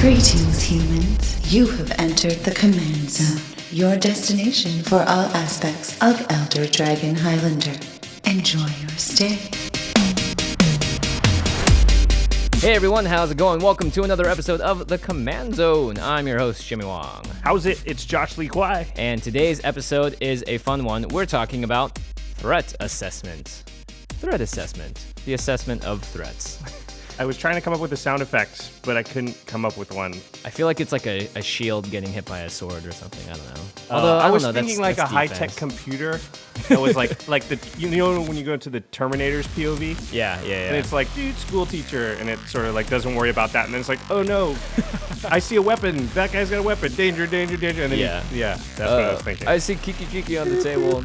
Greetings, humans. You have entered the Command Zone, your destination for all aspects of Elder Dragon Highlander. Enjoy your stay. Hey everyone, how's it going? Welcome to another episode of the Command Zone. I'm your host, Jimmy Wong. How's it? It's Josh Lee Kwai. And today's episode is a fun one. We're talking about threat assessment. Threat assessment. The assessment of threats. I was trying to come up with a sound effect, but I couldn't come up with one. I feel like it's like a shield getting hit by a sword or something. I don't know. Although I was thinking like a high-tech computer that was like the you know when you go to the Terminator's POV. Yeah. And it's like, dude, school teacher, and it sort of like doesn't worry about that, and then it's like, oh no, I see a weapon. That guy's got a weapon. Danger, danger, danger. And then that's what I was thinking. I see Kiki on the table,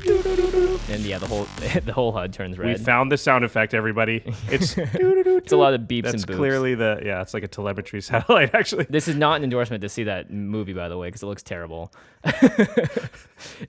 and yeah, the whole HUD turns red. We found the sound effect, everybody. It's it's a lot of beeps That's and boops. Clearly it's like a telemetry satellite, actually. This is not an endorsement to see that movie, by the way, because it looks terrible.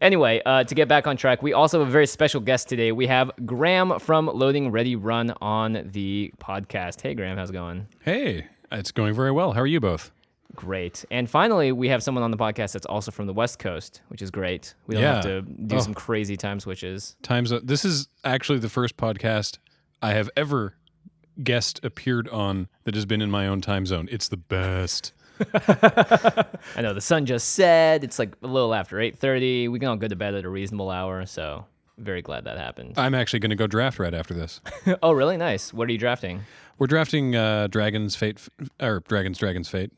Anyway, to get back on track, we also have a very special guest today. We have Graham from LoadingReadyRun on the podcast. Hey, Graham, how's it going? Hey, it's going very well. How are you both? Great. And finally, we have someone on the podcast that's also from the West Coast, which is great. We don't have to do some crazy time switches. This is actually the first podcast I have ever guest appeared on that has been in my own time zone. It's the best. I know the sun just set. It's like a little after 8:30. We can all go to bed at a reasonable hour, so very glad that happened. I'm actually going to go draft right after this. Oh, really? Nice. What are you drafting? We're drafting Dragon's Fate.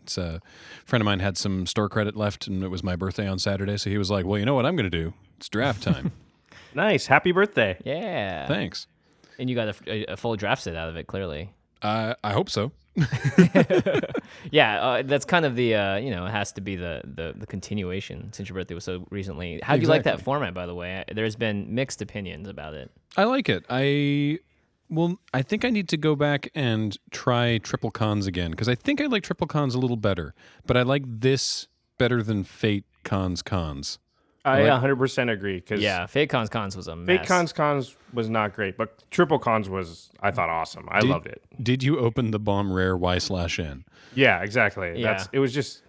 It's a friend of mine had some store credit left, and it was my birthday on Saturday, so he was like, well, you know what I'm going to do? It's draft time. Nice. Happy birthday. Yeah. Thanks. And you got a full draft set out of it, clearly. I hope so. Yeah, that's kind of the, it has to be the continuation since your birthday was so recently. How do you like that format, by the way? There's been mixed opinions about it. I like it. I think I need to go back and try triple cons again, because I think I like triple cons a little better, but I like this better than Fate cons. I 100% agree. Yeah, Fate Cons was a mess. Fate Cons was not great, but Triple Cons was, I thought, awesome. I loved it. Did you open the bomb rare Y/N? Yeah, exactly. Yeah. It was just,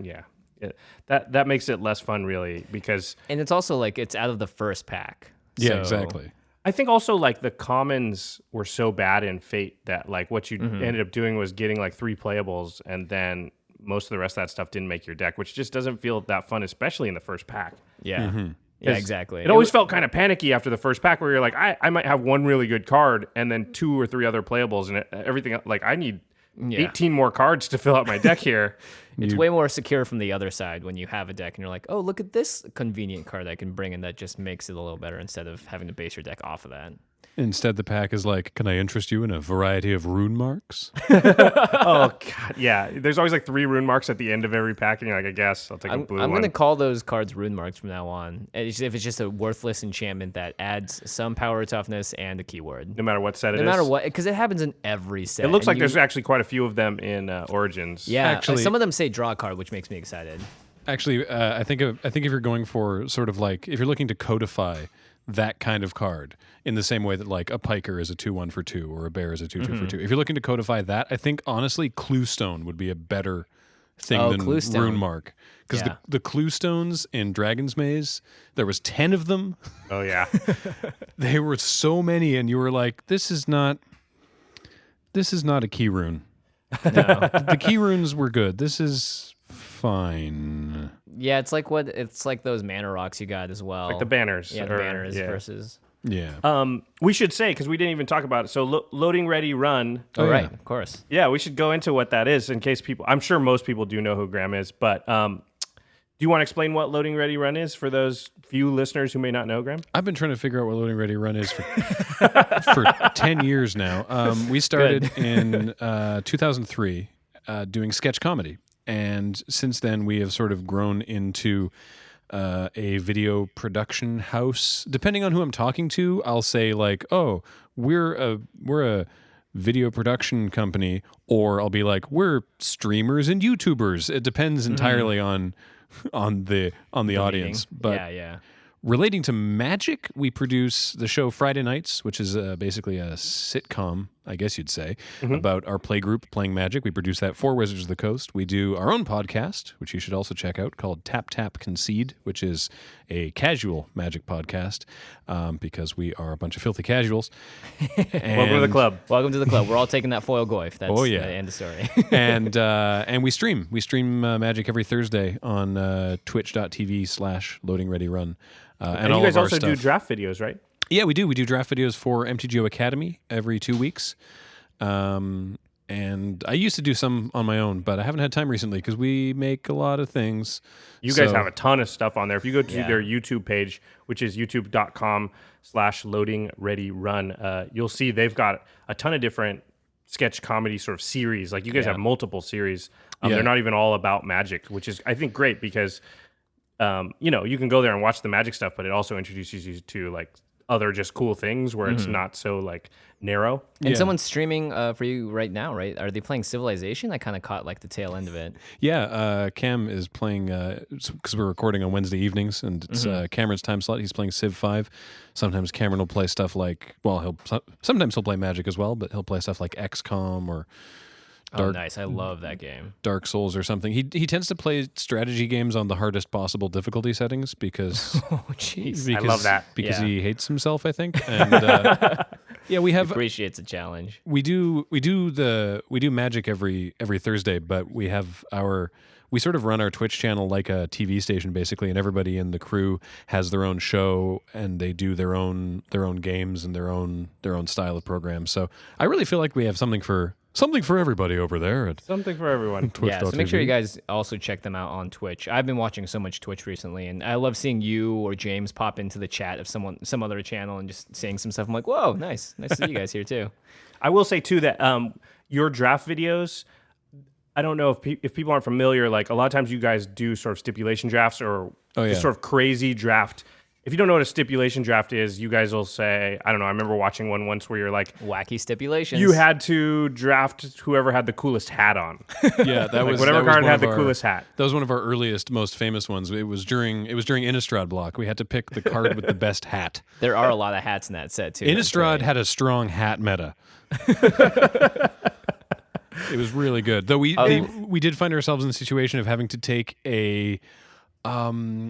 that makes it less fun, really, because... And it's also like it's out of the first pack. Yeah, so. Exactly. I think also like the commons were so bad in Fate that like what you ended up doing was getting like 3 playables, and then most of the rest of that stuff didn't make your deck, which just doesn't feel that fun, especially in the first pack. Yeah. Mm-hmm. Yeah, exactly. It always felt kind of panicky after the first pack where you're like, I might have one really good card and then 2 or 3 other playables, and everything, like I need 18 more cards to fill out my deck here. It's way more secure from the other side when you have a deck and you're like, oh, look at this convenient card I can bring in that just makes it a little better instead of having to base your deck off of that. Instead, the pack is like, can I interest you in a variety of rune marks? Oh, God, yeah. There's always like 3 rune marks at the end of every pack, and you're like, I guess I'll take a blue one. I'm going to call those cards rune marks from now on. If it's just a worthless enchantment that adds some power, toughness, and a keyword. No matter what set it is? No matter what, because it happens in every set. It looks like there's actually quite a few of them in Origins. Yeah, actually, some of them say draw a card, which makes me excited. Actually, I think if you're going for sort of like, if you're looking to codify that kind of card in the same way that like a piker is a 2/1 for 2 or a bear is a 2/2 for 2. If you're looking to codify that, I think honestly Cluestone would be a better thing than Rune Mark. Because the Cluestones in Dragon's Maze, there was 10 of them. Oh yeah. They were so many, and you were like, this is not a key rune. No. The key runes were good. This is fine. Yeah, it's like those mana rocks you got as well. Like the banners. Yeah, the banners versus. Yeah. We should say, because we didn't even talk about it. So Loading Ready Run. Oh, right, of course. Yeah, we should go into what that is in case people. I'm sure most people do know who Graham is, but do you want to explain what Loading Ready Run is for those few listeners who may not know, Graham? I've been trying to figure out what Loading Ready Run is for 10 years now. We started in 2003 doing sketch comedy. And since then, we have sort of grown into a video production house. Depending on who I'm talking to, I'll say like, "Oh, we're a video production company," or I'll be like, "We're streamers and YouTubers." It depends entirely on the audience. But yeah. Relating to magic, we produce the show Friday Nights, which is basically a sitcom I guess you'd say, about our play group playing Magic. We produce that for Wizards of the Coast. We do our own podcast, which you should also check out, called Tap Tap Concede, which is a casual Magic podcast, because we are a bunch of filthy casuals. Welcome to the club. Welcome to the club. We're all taking that foil goif. That's the end of story. and we stream. We stream Magic every Thursday on twitch.tv/LoadingReadyRun. And you guys also do draft videos, right? Yeah, we do. We do draft videos for MTGO Academy every 2 weeks. And I used to do some on my own, but I haven't had time recently because we make a lot of things. You guys have a ton of stuff on there. If you go to their YouTube page, which is youtube.com/LoadingReadyRun, you'll see they've got a ton of different sketch comedy sort of series. Like you guys have multiple series. They're not even all about Magic, which is, I think, great because, you can go there and watch the Magic stuff, but it also introduces you to like other just cool things where it's not so like narrow. And someone's streaming for you right now, right? Are they playing Civilization? I kind of caught like the tail end of it. Yeah, Cam is playing, because we're recording on Wednesday evenings, and it's Cameron's time slot. He's playing Civ 5. Sometimes Cameron will play stuff like, sometimes he'll play Magic as well, but he'll play stuff like XCOM or Nice. I love that game. Dark Souls or something. He tends to play strategy games on the hardest possible difficulty settings because Oh, jeez. I love that. Because he hates himself, I think. And we have Appreciates a challenge. we do Magic every Thursday, but we sort of run our Twitch channel like a TV station basically, and everybody in the crew has their own show and they do their own games and their own style of program. So I really feel like we have something for everybody over there. Something for everyone. Yeah, so make sure you guys also check them out on Twitch. I've been watching so much Twitch recently, and I love seeing you or James pop into the chat of some other channel and just saying some stuff. I'm like, whoa, nice to see you guys here too. I will say too that your draft videos, I don't know if people aren't familiar, like a lot of times you guys do sort of stipulation drafts or just sort of crazy draft. If you don't know what a stipulation draft is, you guys will say, I don't know, I remember watching one once where you're like, wacky stipulations. You had to draft whoever had the coolest hat on. Yeah, that was whatever that was card one had of the coolest hat. That was one of our earliest, most famous ones. It was during Innistrad block. We had to pick the card with the best hat. There are a lot of hats in that set too. Innistrad had a strong hat meta. It was really good. Though we did find ourselves in the situation of having to take a I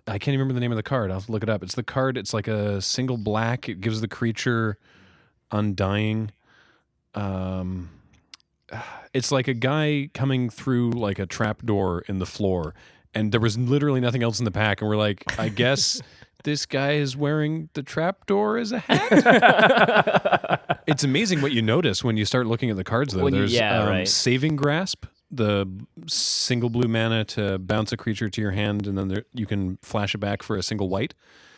can't even remember the name of the card. I'll have to look it up. It's the card, it's like a single black. It gives the creature Undying. It's like a guy coming through like a trapdoor in the floor, and there was literally nothing else in the pack, and we're like, I guess this guy is wearing the trapdoor as a hat. It's amazing what you notice when you start looking at the cards, though. There's Saving Grasp, the single blue mana to bounce a creature to your hand, and then you can flash it back for a single white.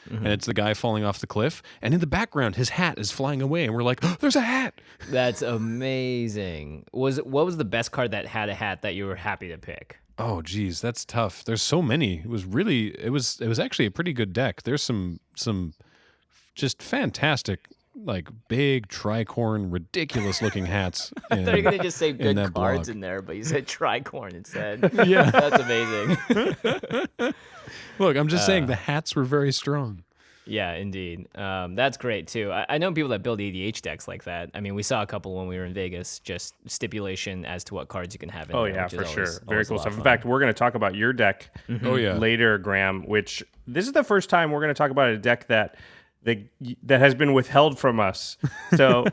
And it's the guy falling off the cliff, and in the background his hat is flying away, and we're like, oh, there's a hat. That's amazing. What was the best card that had a hat that you were happy to pick? Oh geez, that's tough. There's so many. It was actually a pretty good deck. There's some just fantastic, like big tricorn, ridiculous looking hats. I thought you were gonna just say good cards in there, but you said tricorn instead. Yeah, that's amazing. Look, I'm just saying the hats were very strong. Yeah, indeed. That's great too. I know people that build EDH decks like that. I mean, we saw a couple when we were in Vegas, just stipulation as to what cards you can have in there. Oh yeah, for sure. Very cool stuff. In fact, we're going to talk about your deck later, Graham, which this is the first time we're going to talk about a deck that has been withheld from us. So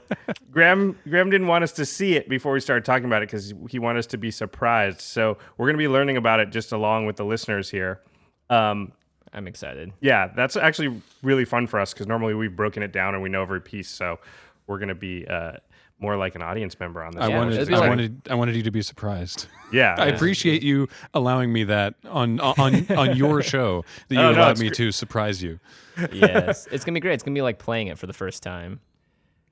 Graham didn't want us to see it before we started talking about it because he wanted us to be surprised. So we're going to be learning about it just along with the listeners here. I'm excited. Yeah, that's actually really fun for us because normally we've broken it down and we know every piece. So we're going to be more like an audience member on this. I wanted you to be surprised. Yeah, I appreciate you allowing me that on your show that you allowed me to surprise you. Yes, it's gonna be great. It's gonna be like playing it for the first time.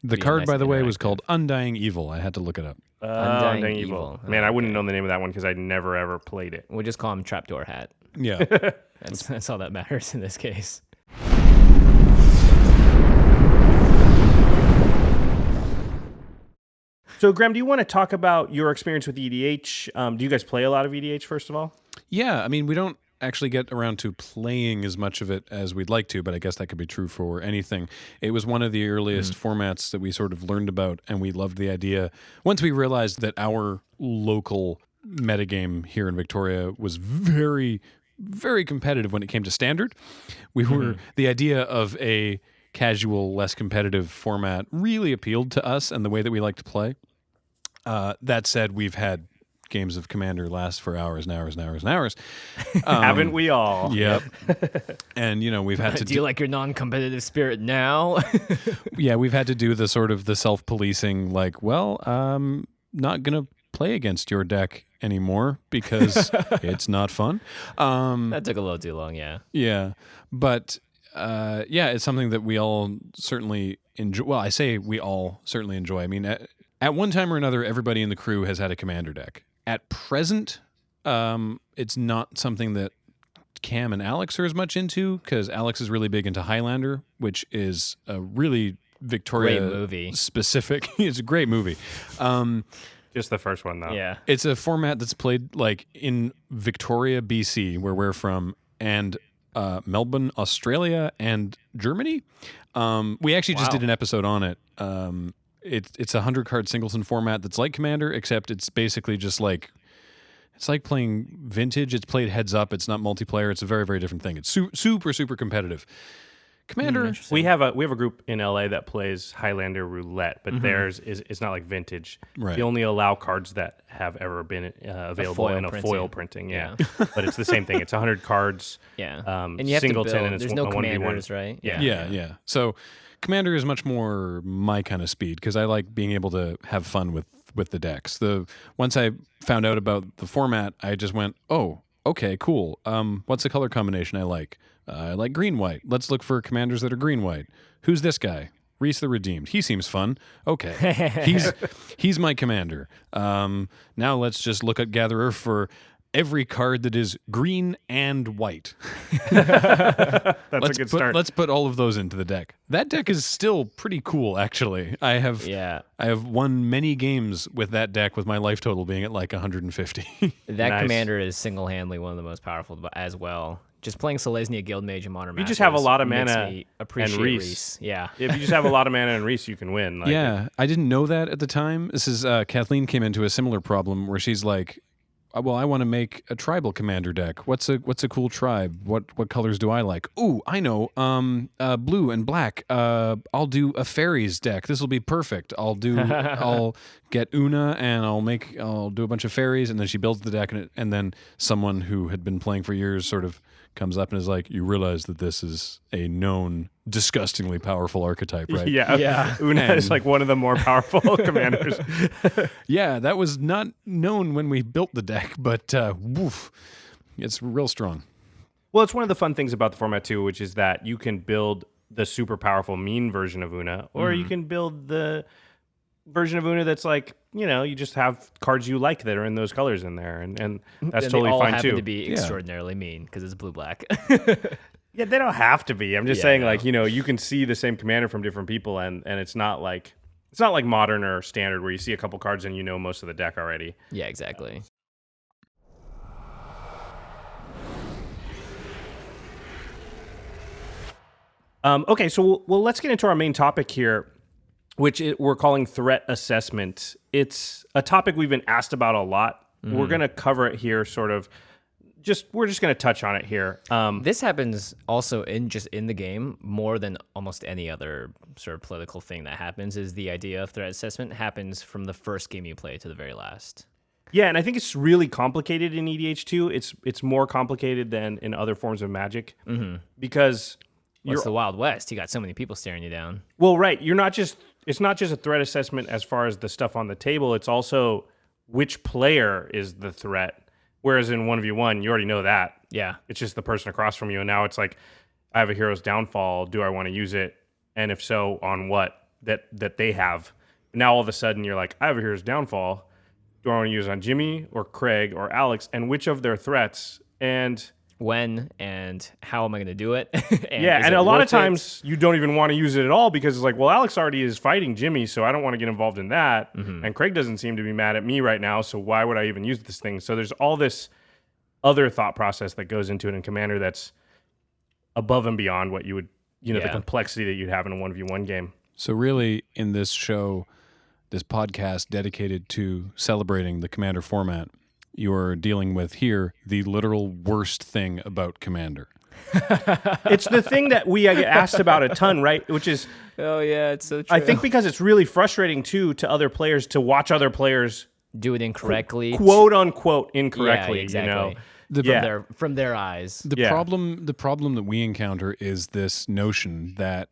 The card, by the way, was called Undying Evil. I had to look it up. Undying Evil. Man, I wouldn't know the name of that one because I never ever played it. We'll just call him Trapdoor Hat. Yeah, that's all that matters in this case. So, Graham, do you want to talk about your experience with EDH? Do you guys play a lot of EDH, first of all? Yeah, I mean, we don't actually get around to playing as much of it as we'd like to, but I guess that could be true for anything. It was one of the earliest formats that we sort of learned about, and we loved the idea. Once we realized that our local metagame here in Victoria was very, very competitive when it came to Standard, we were the idea of a casual, less competitive format really appealed to us and the way that we like to play. That said, we've had games of Commander last for hours and hours and hours and hours. Haven't we all? Yep. And, we've had to do you like your non-competitive spirit now? Yeah, we've had to do the sort of the self-policing, like, well, not going to play against your deck anymore because it's not fun. That took a little too long, yeah. Yeah. But, it's something that we all certainly enjoy. Well, I say we all certainly enjoy. I mean, at one time or another, everybody in the crew has had a Commander deck. At present, it's not something that Cam and Alex are as much into, because Alex is really big into Highlander, which is a really Victoria Great movie. Specific. It's a great movie. Just the first one, though. Yeah. It's a format that's played like in Victoria, BC, where we're from, and Melbourne, Australia, and Germany. We actually just did an episode on it. It's a 100-card singleton format that's like Commander, except it's basically just like, it's like playing Vintage. It's played heads up. It's not multiplayer. It's a very, very different thing. It's super, super competitive. Commander, we have a group in LA that plays Highlander Roulette, but theirs is not like Vintage. Right. They only allow cards that have ever been available in a foil printing. Yeah. But it's the same thing. It's 100 cards. Yeah. And you have singleton, to build. and it's There's no 1v1. commanders, right? Yeah. So Commander is much more my kind of speed, because I like being able to have fun with the decks. Once I found out about the format, I just went, oh, okay, cool. What's the color combination I like? I like green-white. Let's look for commanders that are green-white. Who's this guy? Reese the Redeemed. He seems fun. Okay. He's my commander. Now let's just look at Gatherer for every card that is green and white. That's a good start. Let's put all of those into the deck. That deck is still pretty cool, actually. I have won many games with that deck, with my life total being at like 150. That Nice. commander is single-handedly one of the most powerful as well. Just playing Selesnya Guildmage and Modern You Masters just have a lot of makes mana me appreciate and Reese. Reese. Yeah. If you just have a lot of mana and Reese, you can win. Like, Yeah, I didn't know that at the time. This is Kathleen came into a similar problem where she's like, well, I want to make a tribal commander deck. What's a cool tribe? What colors do I like? Ooh, I know. Blue and black. I'll do a fairies deck. This will be perfect. I'll get Una and I'll do a bunch of fairies, and then she builds the deck, and then someone who had been playing for years sort of comes up and is like, you realize that this is a known, disgustingly powerful archetype, right? Yeah. Una is like one of the more powerful commanders. Yeah, that was not known when we built the deck, but woof, it's real strong. Well, it's one of the fun things about the format too, which is that you can build the super powerful mean version of Una, or you can build the version of Una that's like, you just have cards you like that are in those colors in there, and that's And totally they all fine happen too. to be extraordinarily mean because it's blue-black. Yeah, they don't have to be. I'm just Yeah, saying, I like, you can see the same commander from different people, and it's not like Modern or Standard where you see a couple cards and you know most of the deck already. Yeah, exactly. Okay, so let's get into our main topic here, which we're calling threat assessment. It's a topic we've been asked about a lot. We're going to cover it here, sort of. We're just going to touch on it here. This happens also in the game more than almost any other sort of political thing that happens. Is the idea of threat assessment happens from the first game you play to the very last. Yeah, and I think it's really complicated in EDH too. It's more complicated than in other forms of Magic because It's the Wild West. You got so many people staring you down. Well, right. It's not just a threat assessment as far as the stuff on the table. It's also which player is the threat. Whereas in 1v1, you already know that. Yeah. It's just the person across from you. And now it's like, I have a hero's downfall. Do I want to use it? And if so, on what that they have? Now all of a sudden you're like, I have a hero's downfall. Do I want to use it on Jimmy or Craig or Alex? And which of their threats? And when and how am I going to do it? and a lot of times you don't even want to use it at all because it's like, well, Alex already is fighting Jimmy, so I don't want to get involved in that. And Craig doesn't seem to be mad at me right now, so why would I even use this thing? So there's all this other thought process that goes into it in Commander that's above and beyond what you would, the complexity that you'd have in a 1v1 game. So really, in this show, this podcast dedicated to celebrating the Commander format, you're dealing with here the literal worst thing about Commander. It's the thing that we get asked about a ton, right? Which is, oh yeah, it's so true. I think because it's really frustrating too to other players to watch other players do it incorrectly, quote unquote incorrectly. Yeah, exactly. From their eyes. The problem that we encounter is this notion that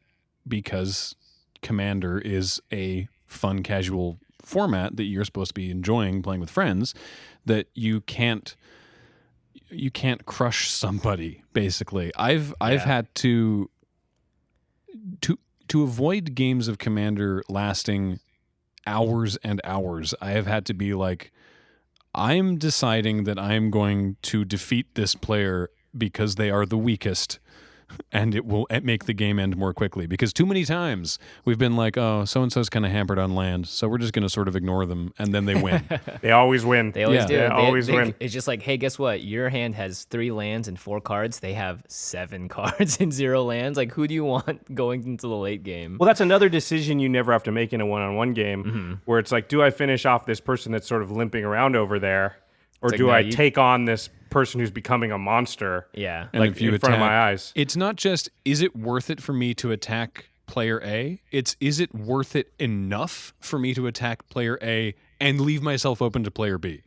because Commander is a fun, casual format that you're supposed to be enjoying playing with friends, that you can't crush somebody. Basically, I've had to avoid games of Commander lasting hours and hours. I have had to be like, I'm deciding that I'm going to defeat this player because they are the weakest, and it will make the game end more quickly. Because too many times we've been like, oh, so-and-so's kind of hampered on land, so we're just going to sort of ignore them, and then they win. They always win. They always do. They always win. It's just like, hey, guess what? Your hand has 3 lands and 4 cards. They have 7 cards and 0 lands. Like, who do you want going into the late game? Well, that's another decision you never have to make in a one-on-one game, where it's like, do I finish off this person that's sort of limping around over there, or do I take on this person who's becoming a monster? Yeah, and like if you in front of my eyes. It's not just, is it worth it for me to attack player A? It's, is it worth it enough for me to attack player A and leave myself open to player B?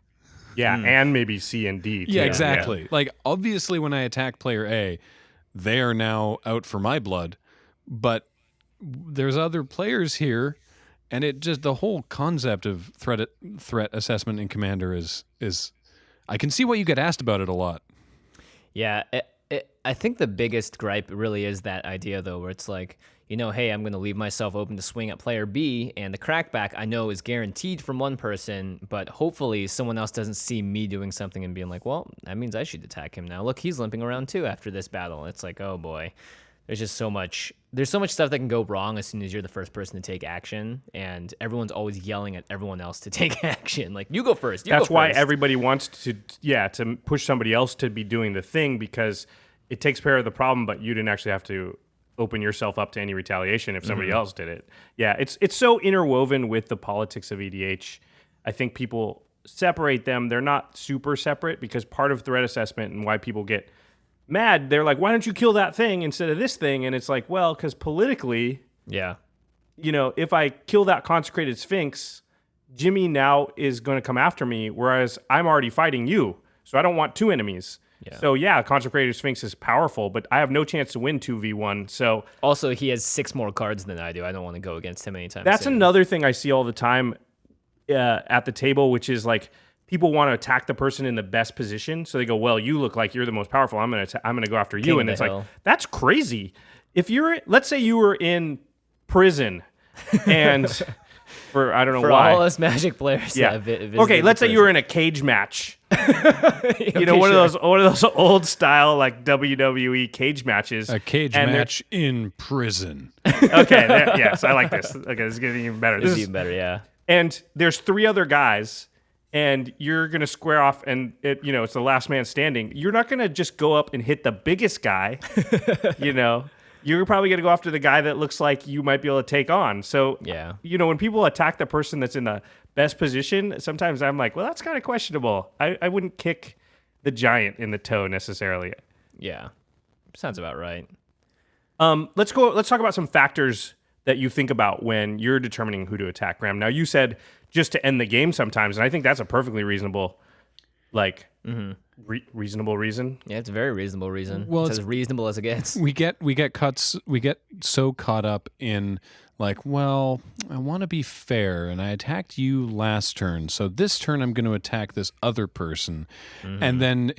Yeah, and maybe C and D. Too. Yeah, exactly. Yeah. Like, obviously, when I attack player A, they are now out for my blood, but there's other players here, and it just, the whole concept of threat assessment in Commander is I can see why you get asked about it a lot. Yeah, I think the biggest gripe really is that idea, though, where it's like, hey, I'm going to leave myself open to swing at player B, and the crackback I know is guaranteed from one person, but hopefully someone else doesn't see me doing something and being like, well, that means I should attack him now. Look, he's limping around too after this battle. It's like, oh boy. There's so much stuff that can go wrong as soon as you're the first person to take action, and everyone's always yelling at everyone else to take action. Like, you go first. That's why everybody wants to push somebody else to be doing the thing, because it takes care of the problem, but you didn't actually have to open yourself up to any retaliation if somebody else did it. Yeah, it's so interwoven with the politics of EDH. I think people separate them. They're not super separate, because part of threat assessment and why people get mad, they're like, why don't you kill that thing instead of this thing? And it's like, well, because politically, if I kill that consecrated sphinx, Jimmy now is going to come after me, whereas I'm already fighting you, so I don't want 2 enemies. So consecrated sphinx is powerful, but I have no chance to win 2v1. So also, he has 6 more cards than I do. I don't want to go against him anytime That's soon. Another thing I see all the time at the table, which is like, people want to attack the person in the best position, so they go, well, you look like you're the most powerful. I'm gonna go after you. And it's like, that's crazy. If let's say you were in prison, and for I don't know for why, all us Magic players, okay, let's say you were in a cage match. One of those old style like WWE cage matches. A cage match in prison. Okay, yes, I like this. Okay, this is getting even better. This is even better, yeah. And there's 3 other guys, and you're going to square off, and it's the last man standing. You're not going to just go up and hit the biggest guy. You're probably going to go after the guy that looks like you might be able to take on. So, when people attack the person that's in the best position, sometimes I'm like, well, that's kind of questionable. I wouldn't kick the giant in the toe necessarily. Yeah, sounds about right. Let's talk about some factors that you think about when you're determining who to attack, Graham. Now, you said just to end the game sometimes, and I think that's a perfectly reasonable, reasonable reason. Yeah, it's a very reasonable reason. Well, it's as reasonable as it gets. We get so caught up in like, well, I want to be fair, and I attacked you last turn, so this turn I'm going to attack this other person, and then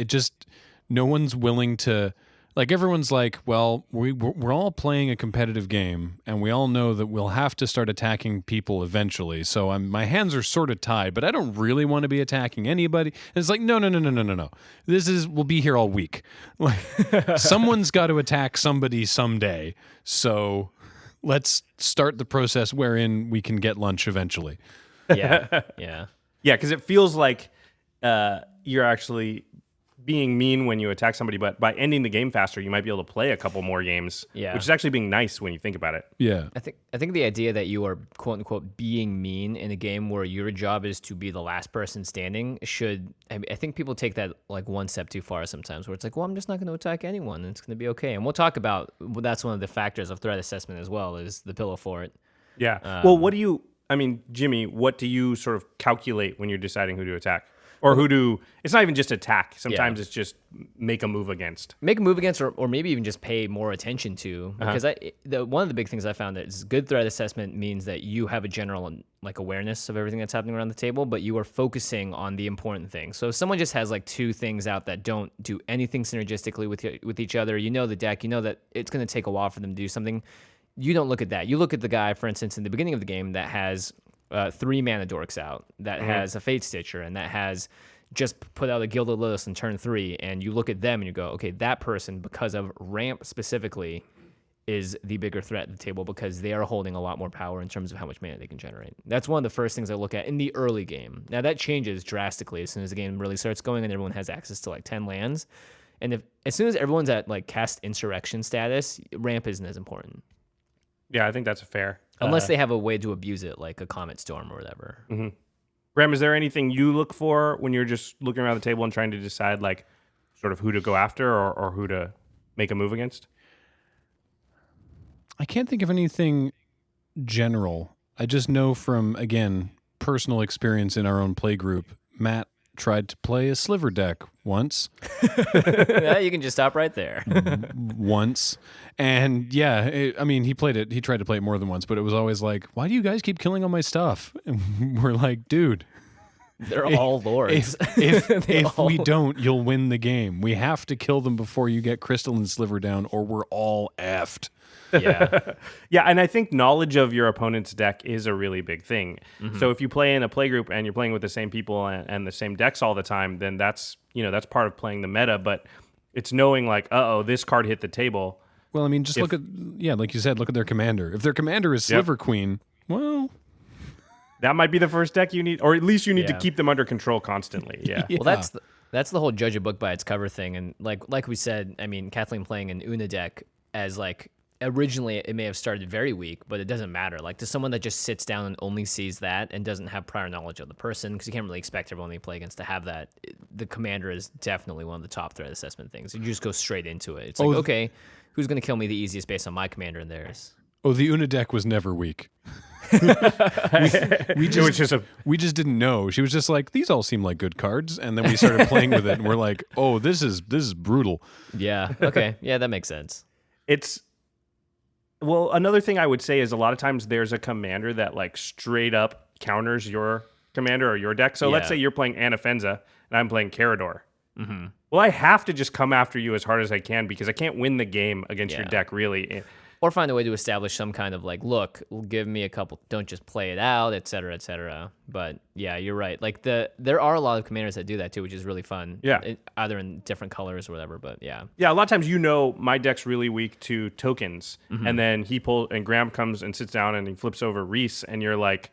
no one's willing to. Like, everyone's like, well, we're all playing a competitive game, and we all know that we'll have to start attacking people eventually. So my hands are sort of tied, but I don't really want to be attacking anybody. And it's like, no. We'll be here all week. Like, someone's got to attack somebody someday. So let's start the process wherein we can get lunch eventually. Yeah. Yeah, because it feels like you're actually being mean when you attack somebody, but by ending the game faster, you might be able to play a couple more games, which is actually being nice when you think about it. Yeah. I think the idea that you are quote unquote being mean in a game where your job is to be the last person standing I think people take that like one step too far sometimes, where it's like, well, I'm just not going to attack anyone and it's going to be okay. And we'll talk about, that's one of the factors of threat assessment as well, is the pillow fort. Yeah. Well, Jimmy, what do you sort of calculate when you're deciding who to attack? Or it's not even just attack. Sometimes it's just make a move against. Make a move against, or maybe even just pay more attention to. Because one of the big things I found is good threat assessment means that you have a general like awareness of everything that's happening around the table, but you are focusing on the important things. So if someone just has like two things out that don't do anything synergistically with each other, the deck, that it's going to take a while for them to do something. You don't look at that. You look at the guy, for instance, in the beginning of the game that has 3 mana dorks out, that has a Fate Stitcher, and that has just put out a Gilded Lotus in turn 3, and you look at them and you go, okay, that person, because of ramp specifically, is the bigger threat at the table because they are holding a lot more power in terms of how much mana they can generate. That's one of the first things I look at in the early game. Now that changes drastically as soon as the game really starts going and everyone has access to like 10 lands. And as soon as everyone's at like cast insurrection status, ramp isn't as important. Yeah, I think that's fair. Unless they have a way to abuse it, like a Comet Storm or whatever. Mm-hmm. Graham, is there anything you look for when you're just looking around the table and trying to decide, like, sort of who to go after or who to make a move against? I can't think of anything general. I just know from, again, personal experience in our own play group, Matt tried to play a sliver deck once. Yeah, you can just stop right there. Once. And yeah, he played it. He tried to play it more than once, but it was always like, why do you guys keep killing all my stuff? And we're like, dude. They're all lords. If we don't, you'll win the game. We have to kill them before you get Crystal and Sliver down, or we're all effed. Yeah. Yeah, and I think knowledge of your opponent's deck is a really big thing. Mm-hmm. So if you play in a playgroup and you're playing with the same people and the same decks all the time, then that's part of playing the meta, but it's knowing like, this card hit the table. Well, just look at, like you said, look at their commander. If their commander is Sliver Queen, well, that might be the first deck you need, or at least you need to keep them under control constantly. Yeah. Well, that's the whole judge a book by its cover thing. And like we said, Kathleen playing an Una deck as like, originally it may have started very weak, but it doesn't matter. Like to someone that just sits down and only sees that and doesn't have prior knowledge of the person, because you can't really expect everyone you play against to have that. The commander is definitely one of the top threat assessment things. You just go straight into it. It's like, okay, who's going to kill me the easiest based on my commander and theirs? Oh, the Una deck was never weak. we just didn't know. She was just like, these all seem like good cards, and then we started playing with it, and we're like, oh, this is brutal. Yeah. Okay. Yeah, that makes sense. Well, another thing I would say is a lot of times there's a commander that like straight up counters your commander or your deck. So let's say you're playing Anafenza and I'm playing Carador. Mm-hmm. Well, I have to just come after you as hard as I can because I can't win the game against your deck, really. Or find a way to establish some kind of like, look, give me a couple, don't just play it out, et cetera, et cetera. But yeah, you're right. Like there are a lot of commanders that do that too, which is really fun. Yeah. Either in different colors or whatever, but yeah. Yeah, a lot of times my deck's really weak to tokens. Mm-hmm. And then Graham comes and sits down and he flips over Reese and you're like,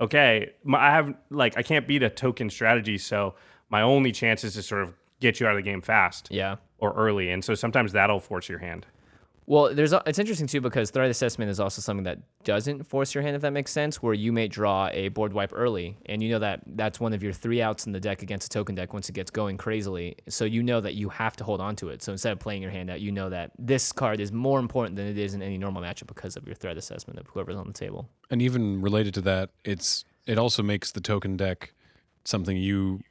okay, I can't beat a token strategy, so my only chance is to sort of get you out of the game fast. Yeah. Or early. And so sometimes that'll force your hand. Well, it's interesting too because threat assessment is also something that doesn't force your hand, if that makes sense, where you may draw a board wipe early, and you know that that's one of your 3 outs in the deck against a token deck once it gets going crazily. So you know that you have to hold on to it. So instead of playing your hand out, you know that this card is more important than it is in any normal matchup because of your threat assessment of whoever's on the table. And even related to that, it also makes the token deck something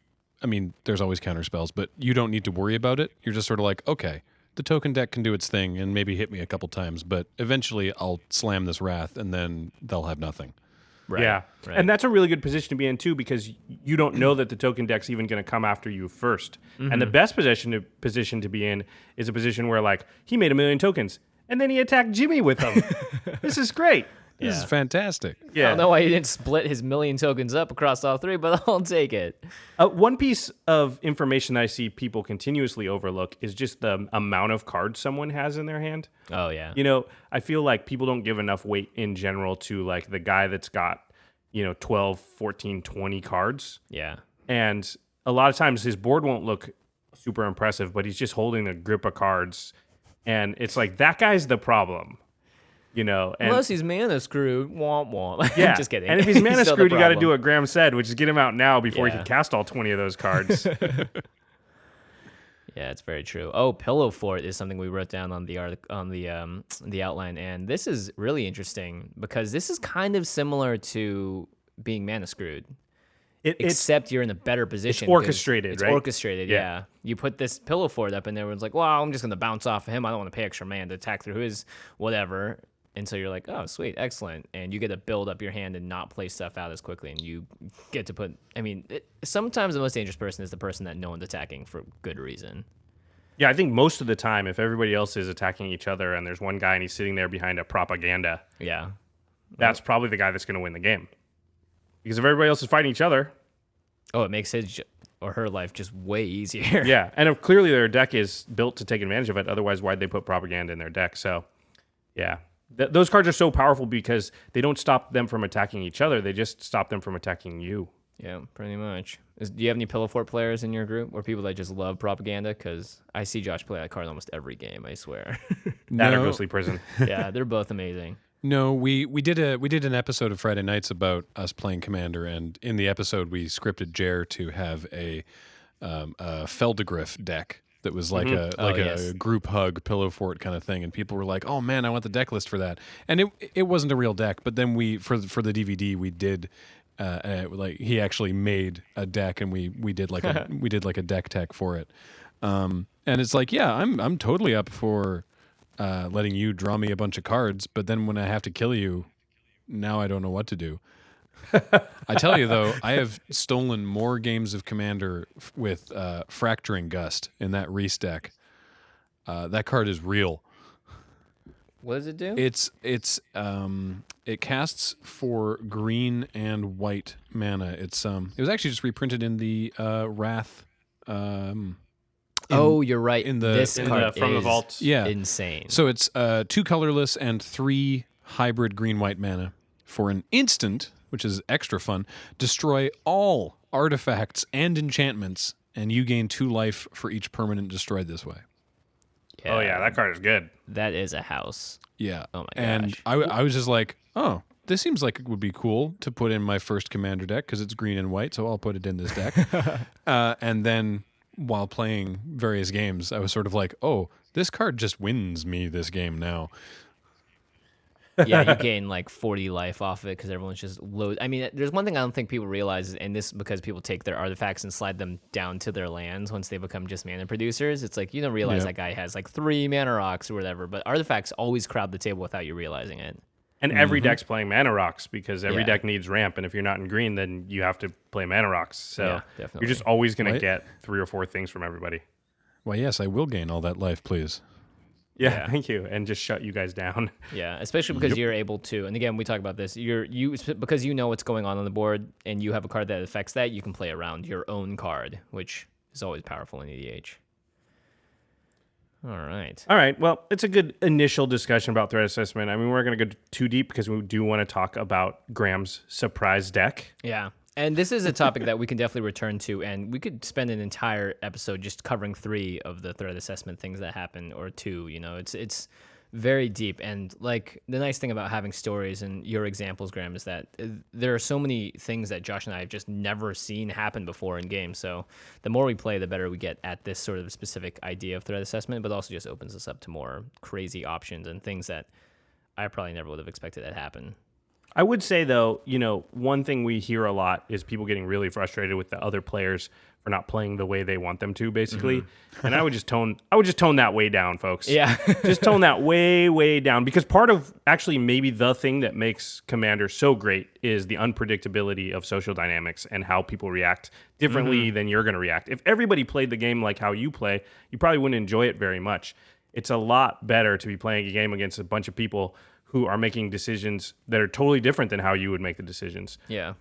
there's always counter spells, but you don't need to worry about it. You're just sort of like, okay, the token deck can do its thing and maybe hit me a couple times, but eventually I'll slam this Wrath and then they'll have nothing. Right. Yeah. Right. And that's a really good position to be in too, because you don't know that the token deck's even going to come after you first. Mm-hmm. And the best position to be in is a position where like he made 1 million tokens and then he attacked Jimmy with them. This is great. This is fantastic. Yeah. I don't know why he didn't split his 1 million tokens up across all 3, but I'll take it. One piece of information that I see people continuously overlook is just the amount of cards someone has in their hand. Oh, yeah. I feel like people don't give enough weight in general to like the guy that's got, 12, 14, 20 cards. Yeah. And a lot of times his board won't look super impressive, but he's just holding a grip of cards, and it's like that guy's the problem. And, unless he's mana screwed, womp womp. Yeah, Just kidding. And if he's mana still the screwed, you got to problem. do what Graham said, which is get him out now before he Yeah. can cast all 20 of those cards. Yeah, it's very true. Oh, Pillow Fort is something we wrote down on the the outline, and this is really interesting because this is kind of similar to being mana screwed, except you're in a better position. It's orchestrated, it's right? orchestrated, yeah. You put this Pillow Fort up, and everyone's like, "Well, I'm just gonna bounce off of him. I don't want to pay extra mana to attack through his whatever." And so you're like, "Oh, sweet, excellent," and you get to build up your hand and not play stuff out as quickly, and you get to put. I mean, sometimes the most dangerous person is the person that no one's attacking for good reason. Yeah, I think most of the time, if everybody else is attacking each other and there's one guy and he's sitting there behind a propaganda, Yeah. that's probably the guy that's going to win the game. Because if everybody else is fighting each other, Oh, it makes his or her life just way easier. yeah, and if clearly their deck is built to take advantage of it. Otherwise, why'd they put propaganda in their deck? So, yeah, those cards are so powerful because they don't stop them from attacking each other. They just stop them from attacking you. Yeah, pretty much. Do you have any Pillow Fort players in your group or people that just love propaganda? Because I see Josh play that card almost every game, I swear. That or No. Ghostly Prison. Yeah, they're both amazing. No, we did an episode of Friday Nights about us playing Commander, and in the episode we scripted Jer to have a Feldegriff deck that was like yes. a group hug Pillow Fort kind of thing, and people were like, "Oh man, I want the deck list for that." And it wasn't a real deck, but then we for the DVD we did. Like he actually made a deck, and we did like a deck tech for it, and it's like, yeah, I'm totally up for letting you draw me a bunch of cards, but then when I have to kill you, now I don't know what to do. I tell you though, I have stolen more games of Commander with Fracturing Gust in that Reese deck. That card is real. What does it do? It casts for green and white mana. It was actually just reprinted in the Wrath. You're right. This card from the is vault. Yeah. insane. So it's 2 colorless and 3 hybrid green-white mana. For an instant, which is extra fun, destroy all artifacts and enchantments, and you gain 2 life for each permanent destroyed this way. Oh, yeah, that card is good. That is a house. Yeah. Oh my And gosh. I was just like, oh, this seems like it would be cool to put in my first Commander deck because it's green and white, so I'll put it in this deck. And then while playing various games, I was sort of like, oh, this card just wins me this game now. Yeah, you gain like 40 life off of it because everyone's just load. I mean, there's one thing I don't think people realize, and this because people take their artifacts and slide them down to their lands once they become just mana producers. It's like you don't realize that guy has like 3 mana rocks or whatever, but artifacts always crowd the table without you realizing it. And every deck's playing Mana Rocks because every Yeah. deck needs ramp, and if you're not in green, then you have to play Mana Rocks. So Yeah, definitely. you're just always going to Right. get 3 or 4 things from everybody. Why, yes, I will gain all that life, please. Yeah, Yeah. thank you. And just shut you guys down. Yeah, especially because you're able to, and again, we talk about this. Because you know what's going on the board, and you have a card that affects that. You can play around your own card, which is always powerful in EDH. All right. All right. Well, it's a good initial discussion about threat assessment. I mean, we're going to go too deep because we do want to talk about Graham's surprise deck. Yeah. And this is a topic that we can definitely return to, and we could spend an entire episode just covering 3 of the threat assessment things that happen, or 2. You know, it's very deep. And like the nice thing about having stories and your examples, Graham, is that there are so many things that Josh and I have just never seen happen before in games. So the more we play, the better we get at this sort of specific idea of threat assessment, but also just opens us up to more crazy options and things that I probably never would have expected to happen. I would say, though, one thing we hear a lot is people getting really frustrated with the other players for not playing the way they want them to, basically. And I would just tone that way down, folks. Yeah. Just tone that way, way down. Because part of actually maybe the thing that makes Commander so great is the unpredictability of social dynamics and how people react differently than you're going to react. If everybody played the game like how you play, you probably wouldn't enjoy it very much. It's a lot better to be playing a game against a bunch of people who are making decisions that are totally different than how you would make the decisions. Yeah.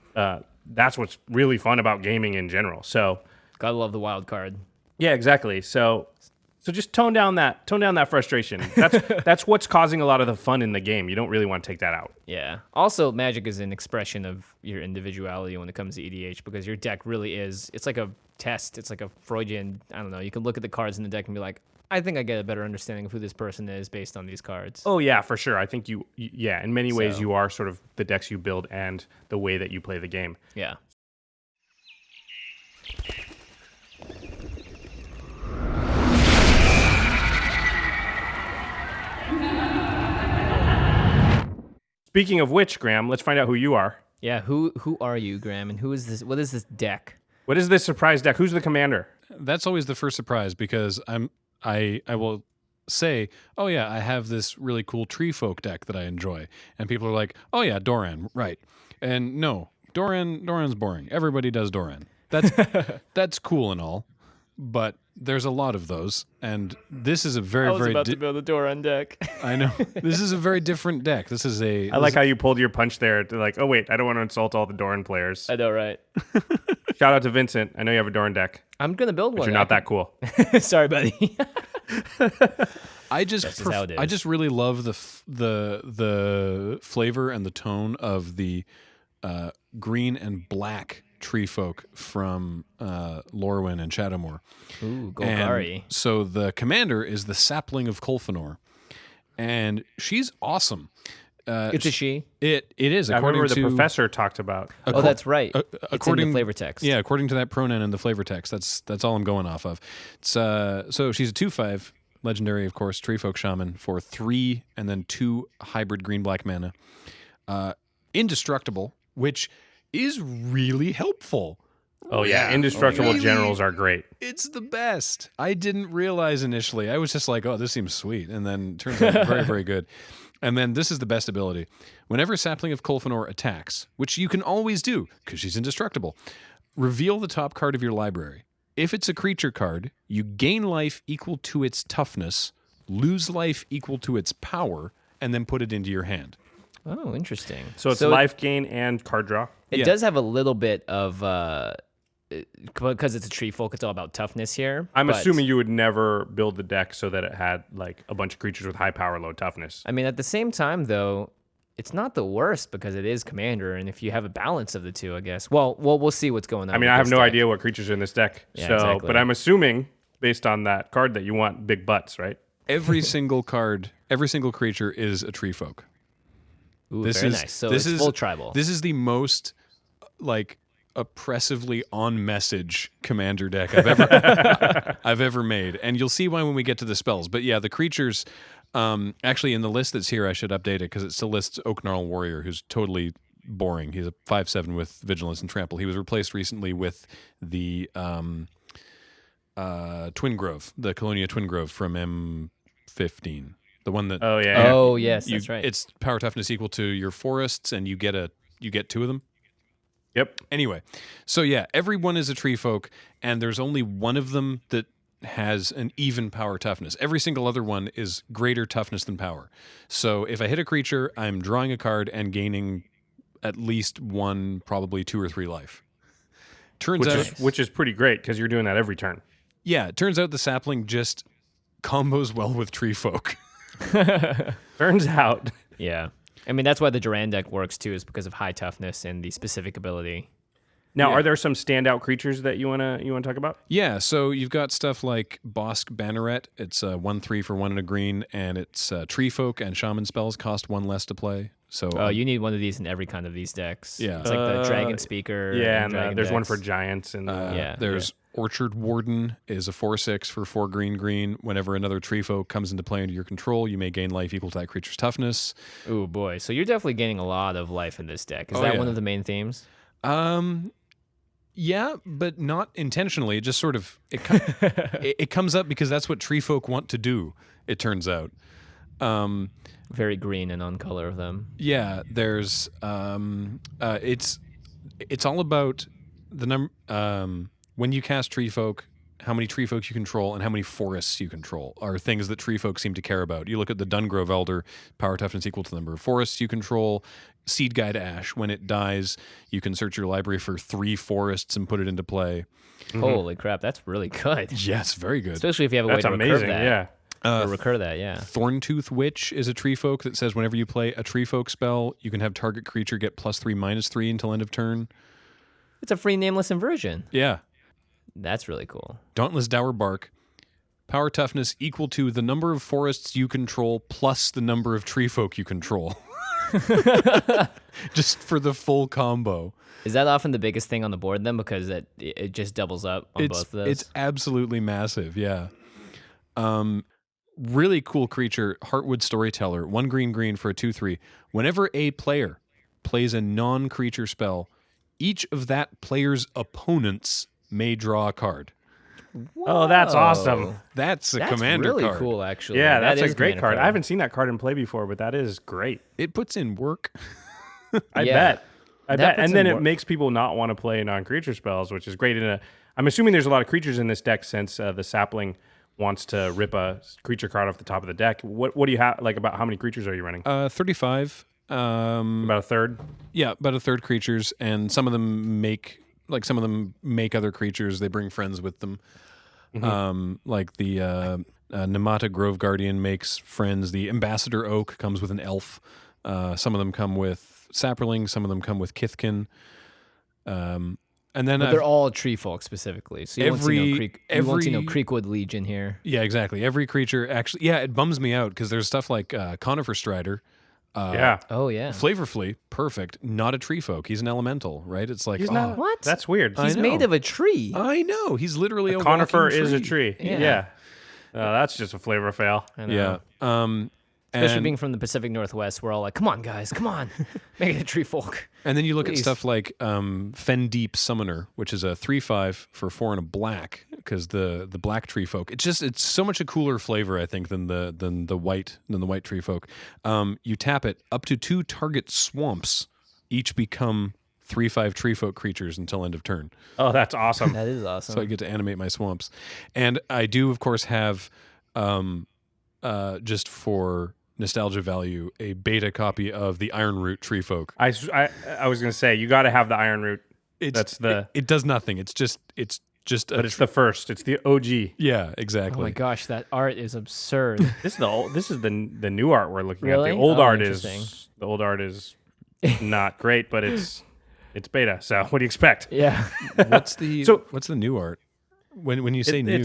That's what's really fun about gaming in general. So, Gotta love the wild card. yeah, exactly. So So just tone down that frustration. That's what's causing a lot of the fun in the game. You don't really want to take that out. Yeah. Also, Magic is an expression of your individuality when it comes to EDH because your deck really is. It's like a test. It's like a Freudian. I don't know. You can look at the cards in the deck and be like, I think I get a better understanding of who this person is based on these cards. Oh yeah, for sure. I think in many ways you are sort of the decks you build and the way that you play the game. Yeah. Speaking of which, Graham, let's find out who you are. Yeah, who are you, Graham, and who is this? What is this deck? What is this surprise deck? Who's the commander? That's always the first surprise because I will say, oh yeah, I have this really cool Treefolk deck that I enjoy, and people are like, oh yeah, Doran, right? And no, Doran's boring. Everybody does Doran. That's cool and all, but there's a lot of those, and this is a very I was about to build a Doran deck. I know. This is a very different deck. This is a. I like how you pulled your punch there to like, oh wait, I don't want to insult all the Doran players. I know, right? Shout out to Vincent. I know you have a Doran deck. I'm gonna build But one. you're not that cool. Sorry, buddy. I just really love the flavor and the tone of the green and black Treefolk from Lorwyn and Shadowmoor. Ooh, Golgari. And so the commander is the Sapling of Colfenor, and she's awesome. It's a she. It is. I According remember to the professor talked about. Oh, that's right. It's according in the flavor text. Yeah, according to that pronoun in the flavor text, that's all I'm going off of. It's so she's a 2/5 legendary, of course, Treefolk shaman for 3 and then 2 hybrid green-black mana. Indestructible, which is really helpful. Oh yeah, indestructible Really? generals are great. It's the best. I didn't realize initially. I was just like, oh, this seems sweet. And then it turns out very, very good. And then this is the best ability. Whenever Sapling of Colfenor attacks, which you can always do because she's indestructible, reveal the top card of your library. If it's a creature card, you gain life equal to its toughness, lose life equal to its power, and then put it into your hand. Oh, interesting. So it's life gain and card draw. It does have a little bit of because it's a Treefolk. It's all about toughness here. I'm but, assuming you would never build the deck so that it had like a bunch of creatures with high power, low toughness. I mean, at the same time, though, it's not the worst because it is commander, and if you have a balance of the two, I guess. Well, we'll see what's going on. I mean, I have no idea what creatures are in this deck. Yeah, so, exactly. But I'm assuming based on that card that you want big butts, right? Every single card, every single creature is a Treefolk. Ooh, very nice. So it's full tribal. This is the most like oppressively on message commander deck I've ever made, and you'll see why when we get to the spells. But yeah, the creatures. Actually, in the list that's here, I should update it because it still lists Oakgnarl Warrior, who's totally boring. He's a 5/7 with Vigilance and Trample. He was replaced recently with the Twin Grove, the Colonia Twin Grove from M15. The one that Oh yes, that's right. It's power toughness equal to your forests, and you get 2 of them. Yep. Anyway, so yeah, everyone is a Treefolk, and there's only one of them that has an even power toughness. Every single other one is greater toughness than power. So if I hit a creature, I'm drawing a card and gaining at least 1, probably 2 or 3 life. Which is pretty great because you're doing that every turn. Yeah, it turns out the Sapling just combos well with Treefolk. Turns out. Yeah. I mean, that's why the Duran deck works too, is because of high toughness and the specific ability. Now, are there some standout creatures that you wanna talk about? Yeah, so you've got stuff like Bosk Banneret. It's 1/3 for 1 and a green, and it's Treefolk and Shaman spells cost 1 less to play. So you need one of these in every kind of these decks. Yeah. It's like the Dragon Speaker. Yeah, and Dragon there's one decks. for giants. And there's Orchard Warden is a 4/6 for 4 green. Whenever another Treefolk comes into play under your control, you may gain life equal to that creature's toughness. Ooh, boy. So you're definitely gaining a lot of life in this deck. Is that one of the main themes? Yeah, but not intentionally. It just sort of it comes up because that's what Treefolk want to do. It turns out. Very green and on color of them. Yeah, there's it's all about the number. When you cast Treefolk, how many tree folk you control, and how many forests you control are things that tree folk seem to care about. You look at the Dungrove Elder, power toughness equal to the number of forests you control. Seed Guide Ash, when it dies, you can search your library for 3 forests and put it into play. Holy crap, that's really good. Yes, very good. Especially if you have a way That's to amazing. recur that. Yeah. Or recur that, yeah. Thorntooth Witch is a tree folk that says whenever you play a tree folk spell, you can have target creature get +3/-3 until end of turn. It's a free nameless inversion. Yeah. That's really cool. Dauntless Dour Bark. Power toughness equal to the number of forests you control plus the number of tree folk you control. Just for the full combo. Is that often the biggest thing on the board then? Because it just doubles up on both of those? It's absolutely massive, yeah. Really cool creature, Heartwood Storyteller. 1 green for a 2/3. Whenever a player plays a non-creature spell, each of that player's opponents may draw a card. Oh, that's awesome. That's a That's commander really card. cool, actually. Yeah, That that's is a great commander card. I haven't seen that card in play before, but that is great. It puts in work. I Yeah. bet. I That bet. puts And then in it work. makes people not want to play non-creature spells, which is great. I'm assuming there's a lot of creatures in this deck since the Sapling wants to rip a creature card off the top of the deck. What do you have, like, about how many creatures are you running? 35. About a third? Yeah, about a third creatures, and some of them make other creatures. They bring friends with them. Like the Namata Grove Guardian makes friends. The Ambassador Oak comes with an elf. Some of them come with Sapperling. Some of them come with Kithkin. And then But they're all tree folk specifically. So you won't see no Creekwood Legion here. Yeah, exactly. Every creature actually. Yeah, it bums me out because there's stuff like Conifer Strider. Yeah. Oh, yeah. Flavorfully, perfect. Not a tree folk. He's an elemental, right? It's like, He's not. What? That's weird. He's I made know. of a tree. I know. He's literally a Conifer walking is a tree. Yeah. Yeah. That's just a flavor fail. I know. Yeah. Especially And- being from the Pacific Northwest, we're all like, come on, guys, come on. Make it a tree folk. And then you look Please. at stuff like Fen Deep Summoner, which is a 3/5 for 4 and a black, because the black tree folk. It's so much a cooler flavor, I think, than the white tree folk. You tap it, up to 2 target swamps each become 3/5 tree folk creatures until end of turn. Oh, that's awesome. That is awesome. So I get to animate my swamps. And I do, of course, have just for nostalgia value, a beta copy of the Ironroot Tree Folk. I was going to say, you got to have the Iron Root. It does nothing. It's just But it's the first. It's the OG. yeah, Oh exactly. my gosh, that art is absurd. This is the new art we're looking Really? at. The old Oh, art interesting. is not great, but it's beta. So what do you expect? Yeah. What's the new art? When you say new,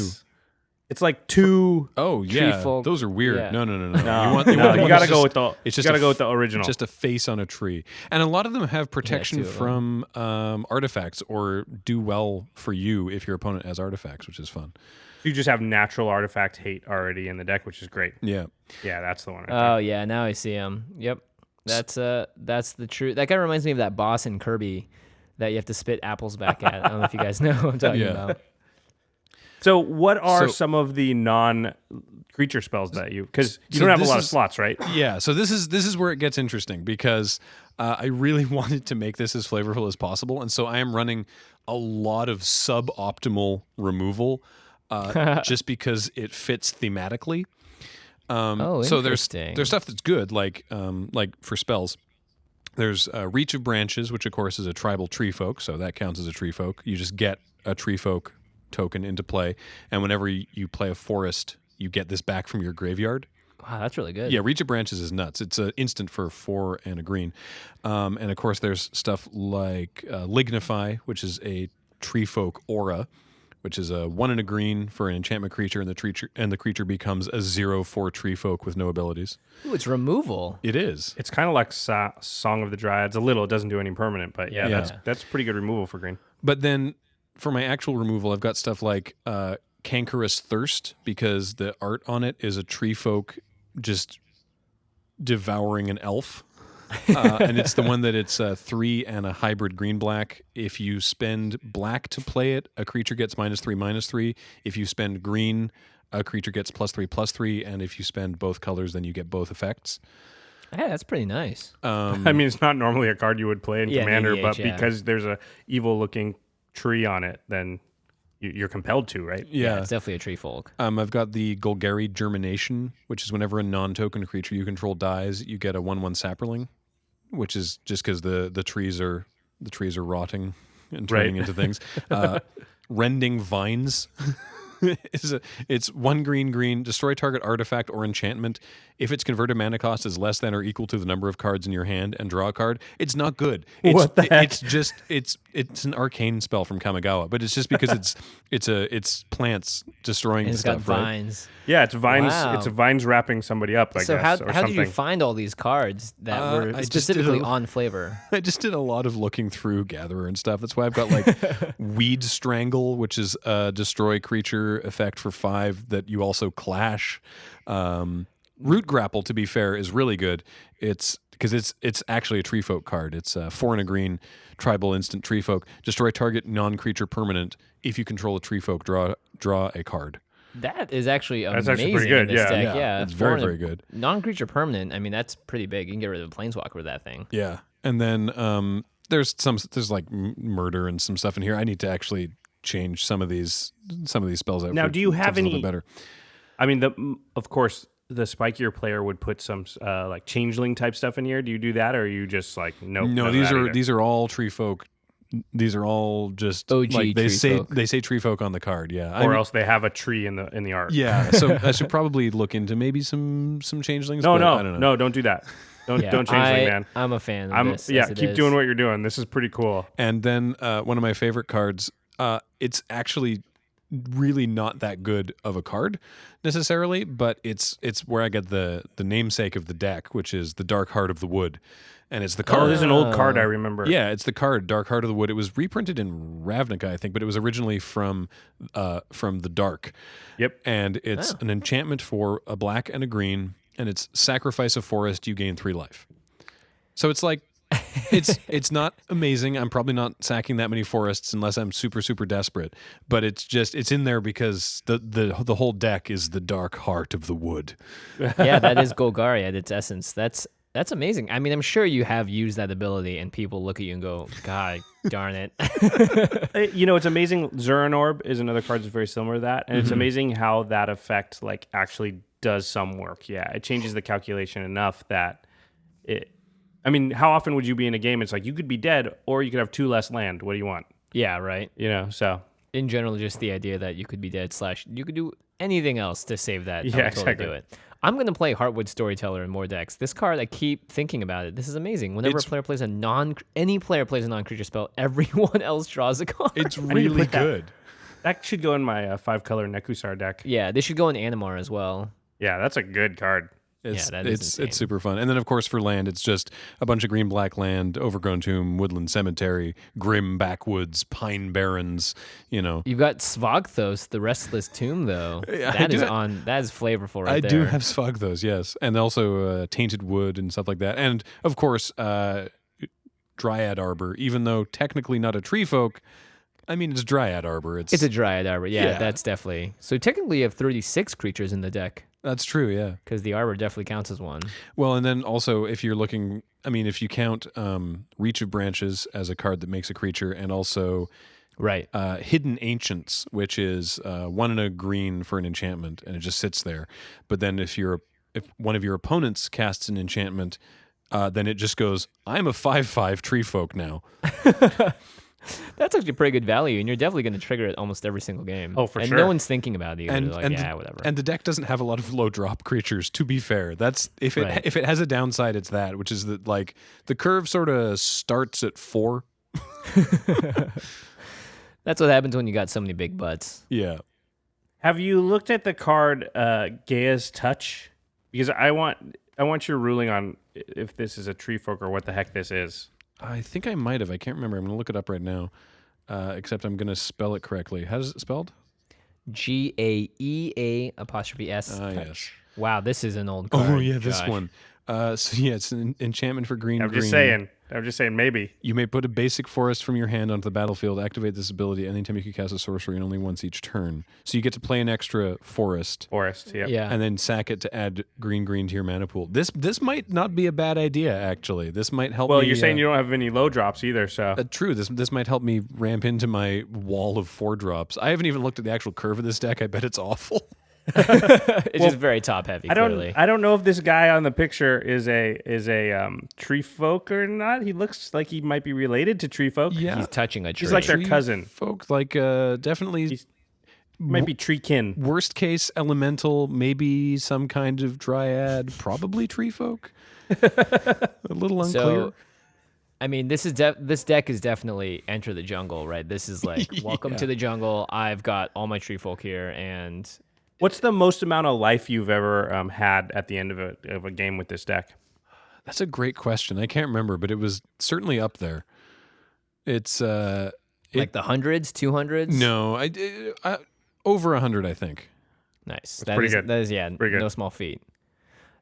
It's like two. oh yeah, folk. those are weird. Yeah. No. No, You want the no, one you that's gotta go just- with the. it's You just gotta a go f- with the original. just a face on a tree, and a lot of them have protection 2 of them. from artifacts, or do well for you if your opponent has artifacts, which is fun. You just have natural artifact hate already in the deck, which is great. Yeah. Yeah, that's the one. Right Oh yeah, now I see him. Yep. That's the truth. That guy reminds me of that boss in Kirby that you have to spit apples back at. I don't know if you guys know what I'm talking Yeah. about. So what are So- some of the non-creature spells that because you So don't have a this lot of is- slots, right? Yeah, so this is where it gets interesting because I really wanted to make this as flavorful as possible, and so I am running a lot of suboptimal removal just because it fits thematically. Oh, so interesting. there's stuff that's good, like for spells. There's Reach of Branches, which of course is a tribal tree folk, so that counts as a tree folk. You just get a tree folk token into play, and whenever you play a forest, you get this back from your graveyard. Wow, that's really good. Yeah, Reach of Branches is nuts. It's an instant for 4 and a green. And of course, there's stuff like Lignify, which is a tree folk aura, which is a 1 and a green for an enchantment creature, and the creature becomes a 0/4 tree folk with no abilities. Ooh, it's removal. It is. It's kind of like Song of the Dryads. A little. It doesn't do any permanent, but yeah, Yeah. that's pretty good removal for green. But then for my actual removal, I've got stuff like Cankerous Thirst, because the art on it is a tree folk just devouring an elf. And it's the one that it's 3 and a hybrid green-black. If you spend black to play it, a creature gets -3/-3. If you spend green, a creature gets +3/+3. And if you spend both colors, then you get both effects. Hey, that's pretty nice. I mean, it's not normally a card you would play in Yeah, in Commander, EDH, but yeah. because there's a evil-looking tree on it, then you're compelled to, right? Yeah, it's definitely a tree folk. I've got the Golgari Germination, which is whenever a non-token creature you control dies, you get a 1/1 Sapling, which is just because the trees are rotting and turning into things. Rending Vines. It's 1 green, destroy target artifact or enchantment. If its converted mana cost is less than or equal to the number of cards in your hand and draw a card, it's not good. What the heck? It's an arcane spell from Kamigawa, but it's just because it's plants destroying And it's stuff, got right? vines. Yeah, it's vines. Wow. It's vines wrapping somebody up. I So guess, how did you something. find all these cards that were I just specifically did on flavor? I just did a lot of looking through Gatherer and stuff. That's why I've got like Weed Strangle, which is a destroy creature effect for 5 that you also clash. Root Grapple, to be fair, is really good. It's because it's actually a Treefolk card. It's 4 and a green tribal instant Treefolk. Destroy target non-creature permanent. If you control a Treefolk, draw a card. That is actually amazing. That's actually pretty good, in this yeah. deck. Yeah, it's very, foreign- very good. Non-creature permanent. I mean, that's pretty big. You can get rid of a planeswalker with that thing. Yeah, and then there's like murder and some stuff in here. I need to actually change some of these spells out. Now, for do you have something a little any- bit better? I mean, of course, the spikier player would put some like changeling type stuff in here. Do you do that, or are you just like nope? No, none of these that are either? these are all Treefolk. These are all just OG like they say Treefolk. Treefolk on the card. Yeah, or else they have a tree in the art. Yeah, so I should probably look into maybe some changelings. No, but no, I don't know. no, don't do that. Don't changeling, man. I'm a fan of this. as it Keep is. doing what you're doing. This is pretty cool. And then one of my favorite cards. It's actually really not that good of a card necessarily, but it's where I get the namesake of the deck, which is the Dark Heart of the Wood, and it's the Oh, card. this is an old card I remember. Yeah, it's the card Dark Heart of the Wood. It was reprinted in Ravnica, I think, but it was originally from the Dark. Yep. And it's an enchantment for a black and a green, and it's sacrifice a forest, you gain 3 life. So it's like it's not amazing. I'm probably not sacking that many forests unless I'm super, super desperate. But it's in there because the whole deck is the Dark Heart of the Wood. Yeah, that is Golgari at its essence. That's amazing. I mean, I'm sure you have used that ability, and people look at you and go, "God darn it!" It's amazing. Zuranorb is another card that's very similar to that, and it's amazing how that effect like actually does some work. Yeah, it changes the calculation enough that it. I mean, how often would you be in a game? It's like you could be dead, or you could have 2 less land. What do you want? Yeah, right. So In general, just the idea that you could be dead / you could do anything else to save that. Yeah, I would totally exactly. do it. I'm gonna play Heartwood Storyteller in more decks. This card, I keep thinking about it. This is amazing. Whenever a player plays any player plays a non-creature spell, everyone else draws a card. It's really good. that should go in my 5-color Nekusar deck. Yeah, they should go in Animar as well. Yeah, that's a good card. That is insane. It's super fun. And then of course for land, it's just a bunch of green black land, overgrown tomb, woodland cemetery, grim backwoods, pine barrens. You've got Svogthos, the Restless Tomb, though. That is flavorful right there. I do have Svogthos, yes, and also tainted wood and stuff like that. And of course, Dryad Arbor, even though technically not a tree folk. I mean, it's Dryad Arbor. It's a Dryad Arbor. Yeah, Yeah. that's definitely. So technically, you have 36 creatures in the deck That's true, yeah. because the Arbor definitely counts as one. Well, and then also if you're looking, I mean, if you count Reach of Branches as a card that makes a creature, and also Right. Hidden Ancients, which is 1 and a green for an enchantment, and it just sits there. But then if one of your opponents casts an enchantment, then it just goes, I'm a 5/5 tree folk now. That's actually pretty good value, and you're definitely going to trigger it almost every single game. Oh, for and sure. no one's thinking about it either. And, They're like, and yeah, whatever. And the deck doesn't have a lot of low drop creatures, to be fair. That's if it has a downside, it's that, which is that like the curve sort of starts at 4. That's what happens when you got so many big butts. Yeah. Have you looked at the card Gaia's Touch? Because I want your ruling on if this is a tree folk or what the heck this is. I think I might have. I can't remember. I'm going to look it up right now. Except I'm going to spell it correctly. How is it spelled? GAEA''S. Yes. Wow, this is an old card. Oh, yeah, this Josh. one. So, yeah, it's an enchantment for green. I'm green. just saying. I'm just saying maybe. You may put a basic forest from your hand onto the battlefield, activate this ability anytime you can cast a sorcery and only once each turn. So you get to play an extra forest. Yeah. And then sack it to add green to your mana pool. This might not be a bad idea, actually. This might help me. Well, you're saying you don't have any low drops either, so. True. This might help me ramp into my wall of 4-drops. I haven't even looked at the actual curve of this deck. I bet it's awful. It's just very top heavy. I Clearly. don't know if this guy on the picture is a Treefolk or not. He looks like he might be related to Treefolk. Yeah. He's touching a tree. He's like their cousin. Folk, like definitely Might be treekin. worst case elemental, maybe some kind of dryad, probably tree folk. A little unclear. So, I mean, this deck is definitely Enter the Jungle, right? This is like, welcome to the jungle. I've got all my tree folk here, and What's the most amount of life you've ever had at the end of a game with this deck? That's a great question. I can't remember, but it was certainly up there. It's like the hundreds, 200s. no, over 100, I think. Nice. That's pretty good. That is Pretty good. no small feat.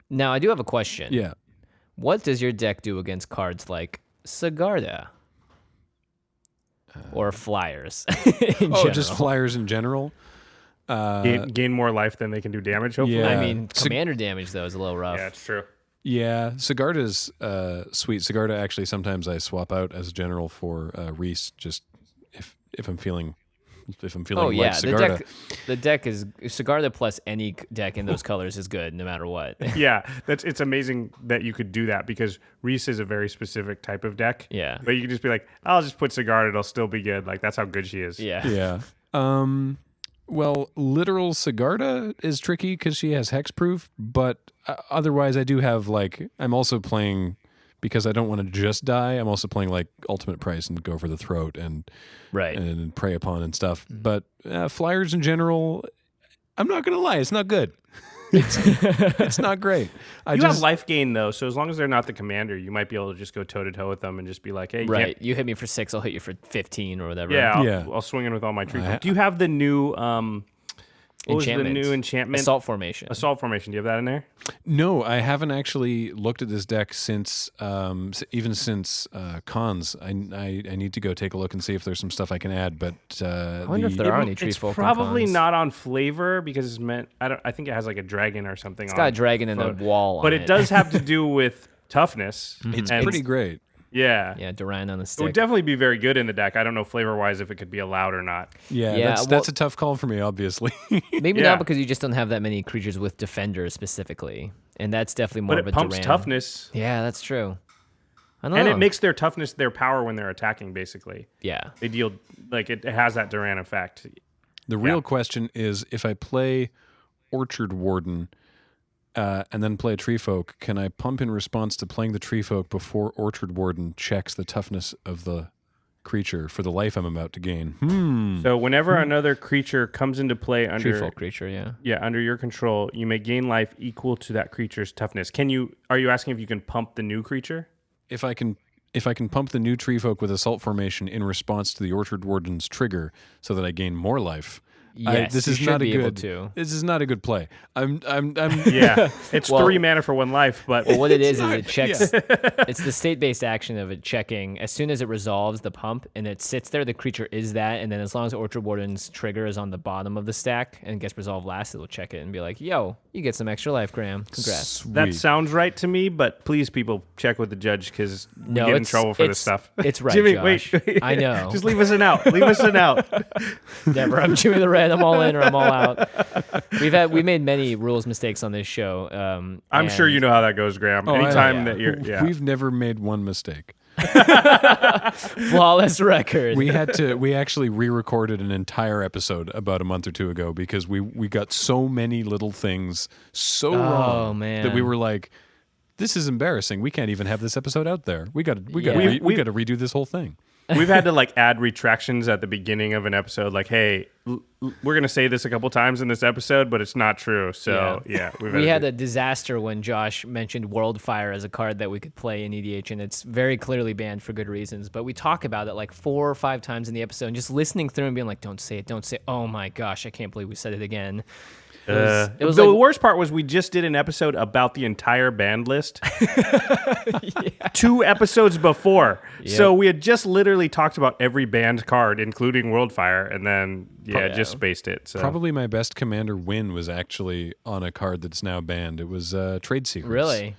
Now I do have a question. Yeah. What does your deck do against cards like Sigarda or Flyers? in Oh, general? just flyers in general. Gain more life than they can do damage, hopefully. Yeah. I mean, commander damage though is a little rough. Yeah, it's true. Yeah, Sigarda's sweet. Sigarda actually sometimes I swap out as a general for Reese, just if I'm feeling Oh like yeah, Sigarda. the deck is Sigarda plus any deck in those colors is good no matter what. Yeah, it's amazing that you could do that because Reese is a very specific type of deck. Yeah. But you can just be like, I'll just put Sigarda, it'll still be good. Like, that's how good she is. Yeah. Yeah. Well, literal Sigarda is tricky because she has hexproof, but otherwise I do have I'm also playing because I don't want to just die. I'm also playing like ultimate price and go for the throat and Right. and prey upon and stuff. But flyers in general, I'm not gonna lie, it's not good. It's not great. You have life gain though, so as long as they're not the commander, you might be able to just go toe to toe with them and just be like, "Hey, Right. You hit me for 6, I'll hit you for 15 or whatever. yeah, I'll swing in with all my tree. Do you have the new what was the new enchantment? Assault formation. Assault formation. Do you have that in there? No, I haven't actually looked at this deck since even since cons. I need to go take a look and see if there's some stuff I can add. But I wonder if there are any tree It's folk probably cons. not on flavor because it's meant. I think it has like a dragon or something. It's got a dragon and a wall but on it does have to do with toughness. it's And pretty great. Yeah. Yeah, Duran on the It stick. would definitely be very good in the deck. I don't know flavor-wise if it could be allowed or not. Yeah, Yeah, that's a tough call for me, obviously. Maybe Yeah. not because you just don't have that many creatures with defenders specifically, and that's definitely more But of it a pumps Duran. toughness. Yeah, that's true. I don't And know. it makes their toughness their power when they're attacking, basically. Yeah. They deal, like, it has that Duran effect. The real question is if I play Orchard Warden and then play Treefolk, can I pump in response to playing the Treefolk before Orchard Warden checks the toughness of the creature for the life I'm about to gain? So whenever another creature comes into play under Treefolk creature, yeah. under your control, you may gain life equal to that creature's toughness. Are you asking if you can pump the new creature? If I can pump the new Treefolk with Assault Formation in response to the Orchard Warden's trigger so that I gain more life. Yes, this you is should not be a able good. to. This is not a good play. I'm Yeah. It's Well- 3 mana for 1 life, but Well, what it is it checks. It's the state-based action of it checking. As soon as it resolves the pump and it sits there, the creature is that, and then as long as Orchard Warden's trigger is on the bottom of the stack and gets resolved last, it'll check it and be like, "Yo, you get some extra life, Graham. Congrats." that Sweet. sounds right to me. But please, people, check with the judge because we No, get in it's- trouble for this it's- stuff. it's right, Jimmy, Josh. wait. I know. Just leave us an out. Leave us an out. Never. I'm Jimmy the Red. I'm all in or I'm all out. We made many rules mistakes on this show. I'm sure and- you know how that goes, Graham. Oh, Anytime yeah. that you're, yeah. We've never made one mistake. Flawless record. We actually re-recorded an entire episode about a month or two ago because we got so many little things wrong man. that we were like, this is embarrassing. We can't even have this episode out there. We got to redo this whole thing. We've had to like add retractions at the beginning of an episode, like, "Hey, we're gonna say this a couple times in this episode, but it's not true." So yeah, we had a disaster when Josh mentioned Worldfire as a card that we could play in EDH, and it's very clearly banned for good reasons. But we talk about it like 4 or 5 times in the episode, and just listening through and being like, "Don't say it, don't say it." Oh my gosh, I can't believe we said it again. The worst part was we just did an episode about the entire band list 2 episodes before. Yep. So we had just literally talked about every banned card, including Worldfire, and then just spaced it. So. Probably my best commander win was actually on a card that's now banned. It was Trade Secrets. Really?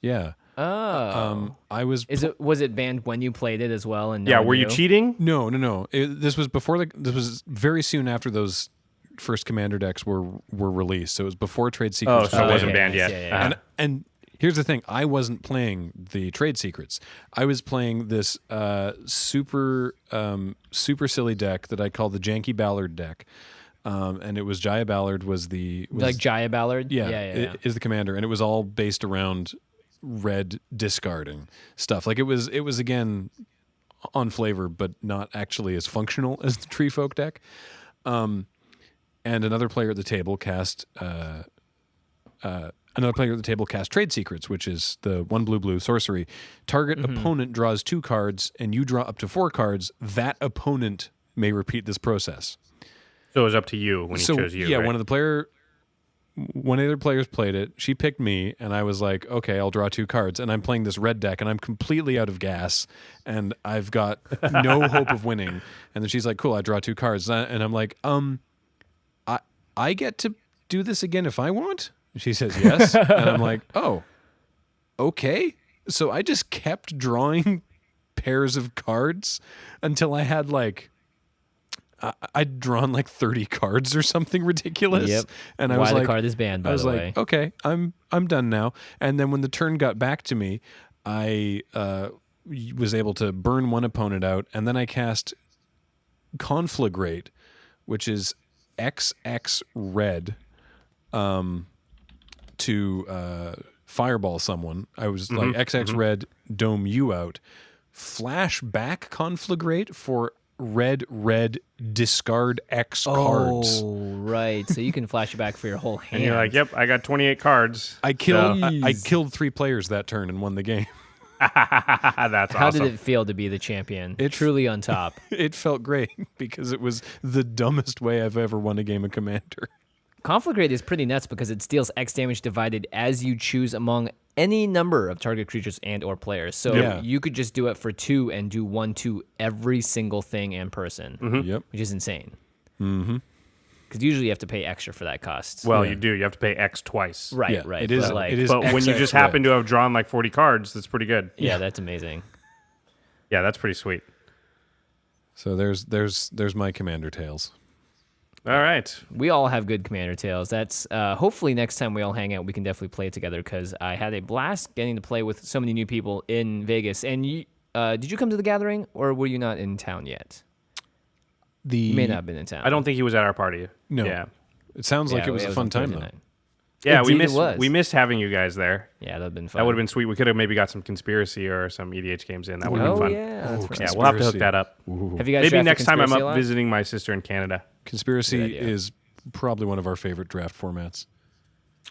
Yeah. Oh. Was it banned when you played it as well? And were you cheating? No. This was before this was very soon after those first commander decks were released. So it was before Trade Secrets. Oh, so it wasn't banned yet. Yeah. And here's the thing: I wasn't playing the Trade Secrets. I was playing this super silly deck that I call the Janky Ballard deck. And it was Jaya Ballard was like Jaya Ballard. Yeah. Is the commander, and it was all based around red discarding stuff. Like it was again on flavor, but not actually as functional as the Treefolk deck. And another player at the table cast Trade Secrets, which is the 1 blue sorcery. Target opponent draws 2 cards, and you draw up to 4 cards. That opponent may repeat this process. So it was up to you when he chose you. Yeah, right? one of the other players played it. She picked me, and I was like, okay, I'll draw 2 cards. And I'm playing this red deck, and I'm completely out of gas, and I've got no hope of winning. And then she's like, cool, I draw 2 cards. And I'm like, I get to do this again if I want? She says yes. And I'm like, oh, okay. So I just kept drawing pairs of cards until I had I'd drawn 30 cards or something ridiculous. Yep. And I was like, the card is banned, by the way. I was like, okay, I'm done now. And then when the turn got back to me, I was able to burn one opponent out, and then I cast Conflagrate, which is XX red, to fireball someone. I was like XX red, dome you out. Flashback Conflagrate for red discard X cards. Oh, right. So you can flash it back for your whole hand. And you're like, yep, I got 28 cards. I killed 3 players that turn and won the game. That's How awesome. did it feel to be the champion? Truly on top. It felt great because it was the dumbest way I've ever won a game of Commander. Conflagrate is pretty nuts because it deals X damage divided as you choose among any number of target creatures and or players. So you could just do it for 2 and do 1 to every single thing and person, which is insane. Mm-hmm. Because usually you have to pay extra for that cost. Well, you do. You have to pay X twice. Right. It is. But when you just happen to have drawn 40 cards, that's pretty good. Yeah, that's amazing. Yeah, that's pretty sweet. So there's my Commander tales. All right. We all have good Commander tales. That's hopefully next time we all hang out, we can definitely play together because I had a blast getting to play with so many new people in Vegas. And you, did you come to the gathering or were you not in town yet? You may not have been in town. I don't think he was at our party. No. Yeah. It sounds like it was a fun time, though. Night. Yeah, Indeed we missed having you guys there. Yeah, that'd been fun. That would have been sweet. We could have maybe got some Conspiracy or some EDH games in. That would have been fun. Yeah, that's right. Yeah, we'll have to hook that up. Have you guys maybe next time I'm Conspiracy a up lot? visiting my sister in Canada. Conspiracy is probably one of our favorite draft formats.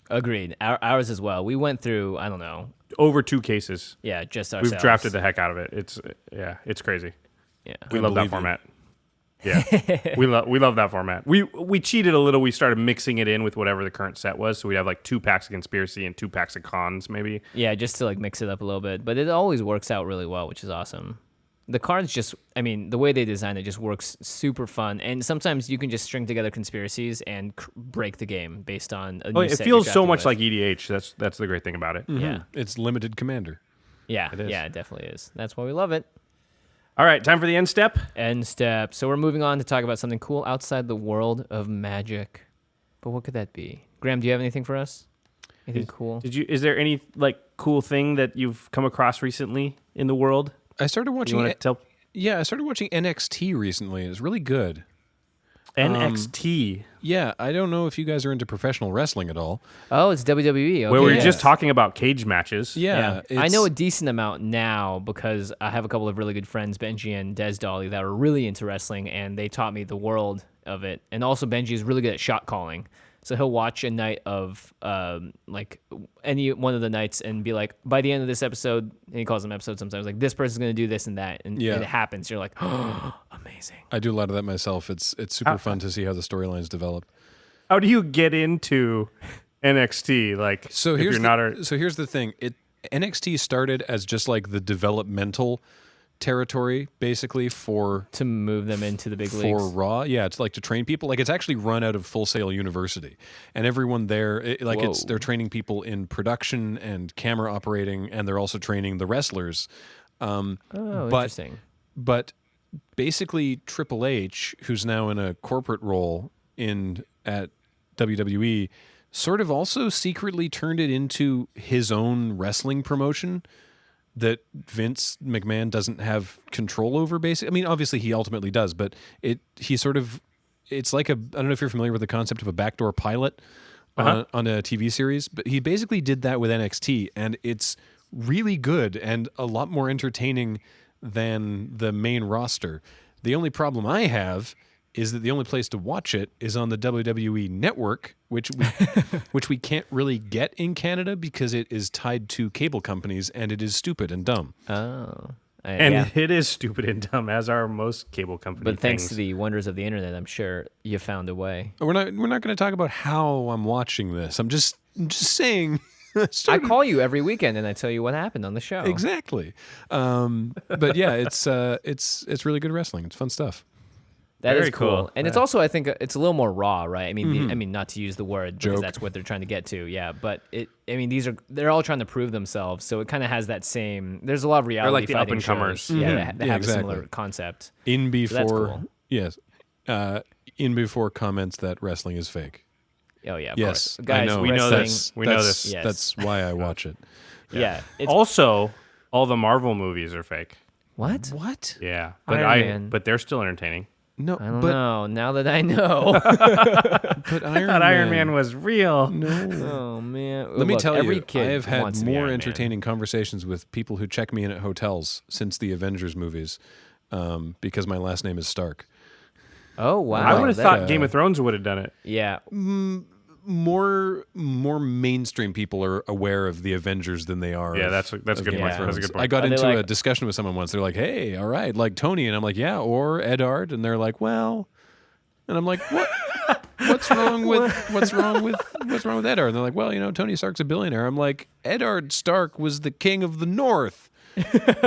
Agreed. Ours as well. We went through, I don't know. Over 2 cases. Yeah, just ourselves. We've drafted the heck out of it. It's crazy. Yeah. We love that format. Yeah, we love that format. We cheated a little. We started mixing it in with whatever the current set was, so we have 2 packs of Conspiracy and 2 packs of Cons, maybe. Yeah, just to mix it up a little bit, but it always works out really well, which is awesome. The cards the way they design it just works super fun, and sometimes you can just string together conspiracies and break the game based on a new it set feels you're so drafting much with. like EDH. That's the great thing about it. Yeah, It's limited Commander. yeah, it definitely is. That's why we love it. All right, time for the end step. End step. So we're moving on to talk about something cool outside the world of Magic. But what could that be? Graham, do you have anything for us? Anything cool? Is there any cool thing that you've come across recently in the world? I started watching. You want to tell? Yeah, I started watching NXT recently. It's really good. NXT. Yeah, I don't know if you guys are into professional wrestling at all. Oh, it's WWE. Okay. Where we were just talking about cage matches. Yeah, I know a decent amount now because I have a couple of really good friends, Benji and Des Dolly, that are really into wrestling, and they taught me the world of it. And also, Benji is really good at shot calling. So he'll watch a night of any one of the nights and be like, by the end of this episode, and he calls them episodes sometimes, this person's going to do this and that. And it happens. You're like, oh, amazing. I do a lot of that myself. It's super fun to see how the storylines develop. How do you get into NXT? Like, So if here's you're not a, so here's the thing. NXT started as just like the developmental territory, basically to move them into the big for leagues. Raw. Yeah, it's like to train people. Like it's actually run out of Full Sail University, and everyone there, they're training people in production and camera operating, and they're also training the wrestlers. Interesting. But basically, Triple H, who's now in a corporate role at WWE, sort of also secretly turned it into his own wrestling promotion that Vince McMahon doesn't have control over. Basically, I mean, obviously he ultimately does, but it's like I don't know if you're familiar with the concept of a backdoor pilot on a TV series, but he basically did that with NXT, and it's really good and a lot more entertaining than the main roster. The only problem I have is that the only place to watch it is on the WWE Network, which we can't really get in Canada because it is tied to cable companies, and it is stupid and dumb. It is stupid and dumb, as are most cable company But thanks things. to the wonders of the internet, I'm sure you found a way. We're not going to talk about how I'm watching this. I'm just saying. I call you every weekend and I tell you what happened on the show. Exactly. But yeah, it's really good wrestling. It's fun stuff. That is Very cool. And it's also, I think, it's a little more raw, right? I mean, not to use the word because that's what they're trying to get to. Yeah, but they're all trying to prove themselves, so it kind of has that same. There's a lot of reality. like the fighting up-and-comers. shows, that have exactly. a similar concept. That's cool. Yes, in before comments that wrestling is fake. Oh yeah, of Yes, course. Guys, I know. We know wrestling- this. We know this. Yes. That's why I watch it. Yeah. It's, Also, all the Marvel movies are fake. what? What? Yeah, Iron Man. but they're still entertaining. No, I don't but know. Now that I know. but Iron Man was real. Oh man. Let me tell every you, I kid have had wants to be more Iron Man. entertaining conversations with people who check me in at hotels since the Avengers movies, because my last name is Stark. Oh wow. I would have That- thought Game of Thrones would have done it. Yeah. More mainstream people are aware of the Avengers than they are. Yeah, of- that's a of good Game point. of That's a Thrones. good point. I got Are they into a like- discussion with someone once. They're like, "Hey, all right, like Tony," and I'm like, "Yeah," or Eddard, and they're like, "Well," and I'm like, "What? What's wrong with Eddard?" And they're like, "Well, Tony Stark's a billionaire." I'm like, "Eddard Stark was the king of the North," and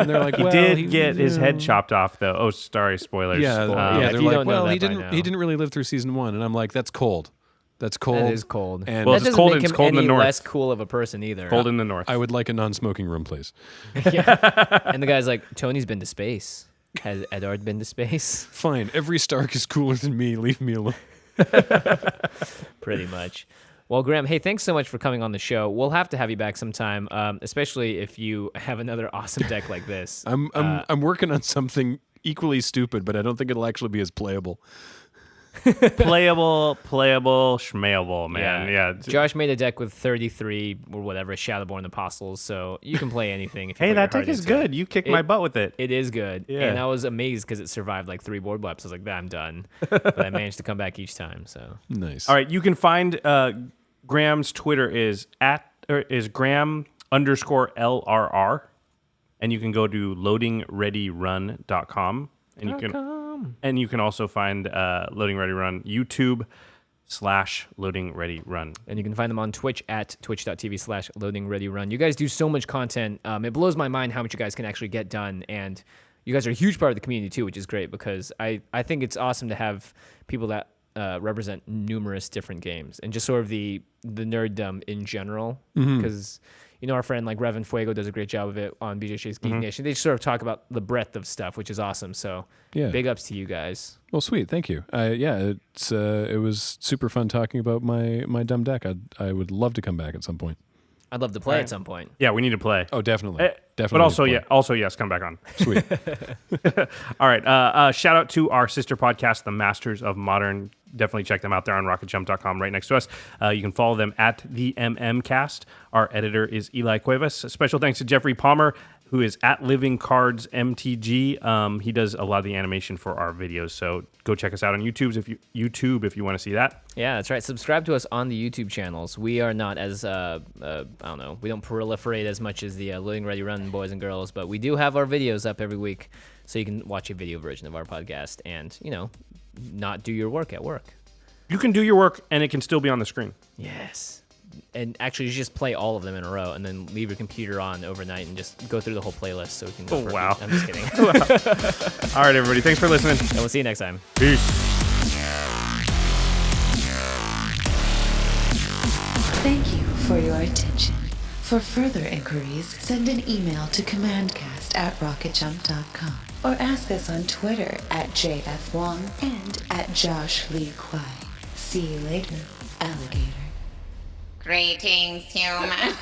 they're like, He well, did get his head chopped off, though. Oh, sorry, spoilers. Yeah, if they're you like, don't know "Well, that he by didn't. now." He didn't really live through season 1," and I'm like, "That's cold. That's cold. That is cold. And Well, that it's doesn't cold- make it's him cold in the any north. less cool of a person either. Cold in the north. I would like a non-smoking room, please." And the guy's like, Tony's been to space. Has Eddard been to space? Fine. Every Stark is cooler than me. Leave me alone. Pretty much. Well, Graham, hey, thanks so much for coming on the show. We'll have to have you back sometime, especially if you have another awesome deck like this. I'm working on something equally stupid, but I don't think it'll actually be as playable. playable, schmayable, man. Yeah. Josh made a deck with 33 or whatever Shadowborn Apostles, so you can play anything. If you Hey, put that your deck heart is into it. good. You kicked my butt with it. It is good. Yeah. And I was amazed because it survived like 3 board wipes. I was like, I'm done. But I managed to come back each time. So Nice. All right, you can find Graham's Twitter is Graham_LRR, and you can go to loadingreadyrun.com, and you can also find Loading Ready Run YouTube/LoadingReadyRun. And you can find them on Twitch at twitch.tv/loadingreadyrun. You guys do so much content. It blows my mind how much you guys can actually get done. And you guys are a huge part of the community too, which is great because I think it's awesome to have people that represent numerous different games and just sort of the nerddom in general. Because, our friend like Revan Fuego does a great job of it on BJJ's Geek Nation. They just sort of talk about the breadth of stuff, which is awesome. So big ups to you guys. Well, sweet. Thank you. It was super fun talking about my dumb deck. I would love to come back at some point. I'd love to play at some point. Yeah, we need to play. Oh, definitely. But also, yes, come back on. Sweet. All right. Shout out to our sister podcast, The Masters of Modern. Definitely check them out there on rocketjump.com right next to us. You can follow them at the MMcast. Our editor is Eli Cuevas. Special thanks to Geoffrey Palmer, who is at Living Cards MTG. He does a lot of the animation for our videos. So go check us out on YouTube if you want to see that. Yeah, that's right. Subscribe to us on the YouTube channels. We are not as, I don't know, we don't proliferate as much as the Loading Ready Run boys and girls, but we do have our videos up every week. So you can watch a video version of our podcast and, not do your work at work. You can do your work, and it can still be on the screen. Yes. And actually, you just play all of them in a row, and then leave your computer on overnight and just go through the whole playlist so we can. Oh, wow. I'm just kidding. All right, everybody. Thanks for listening. And we'll see you next time. Peace. Thank you for your attention. For further inquiries, send an email to commandcast@rocketjump.com or ask us on Twitter @JFWong and @JoshLeeQuai. See you later, alligator. Greetings, humans.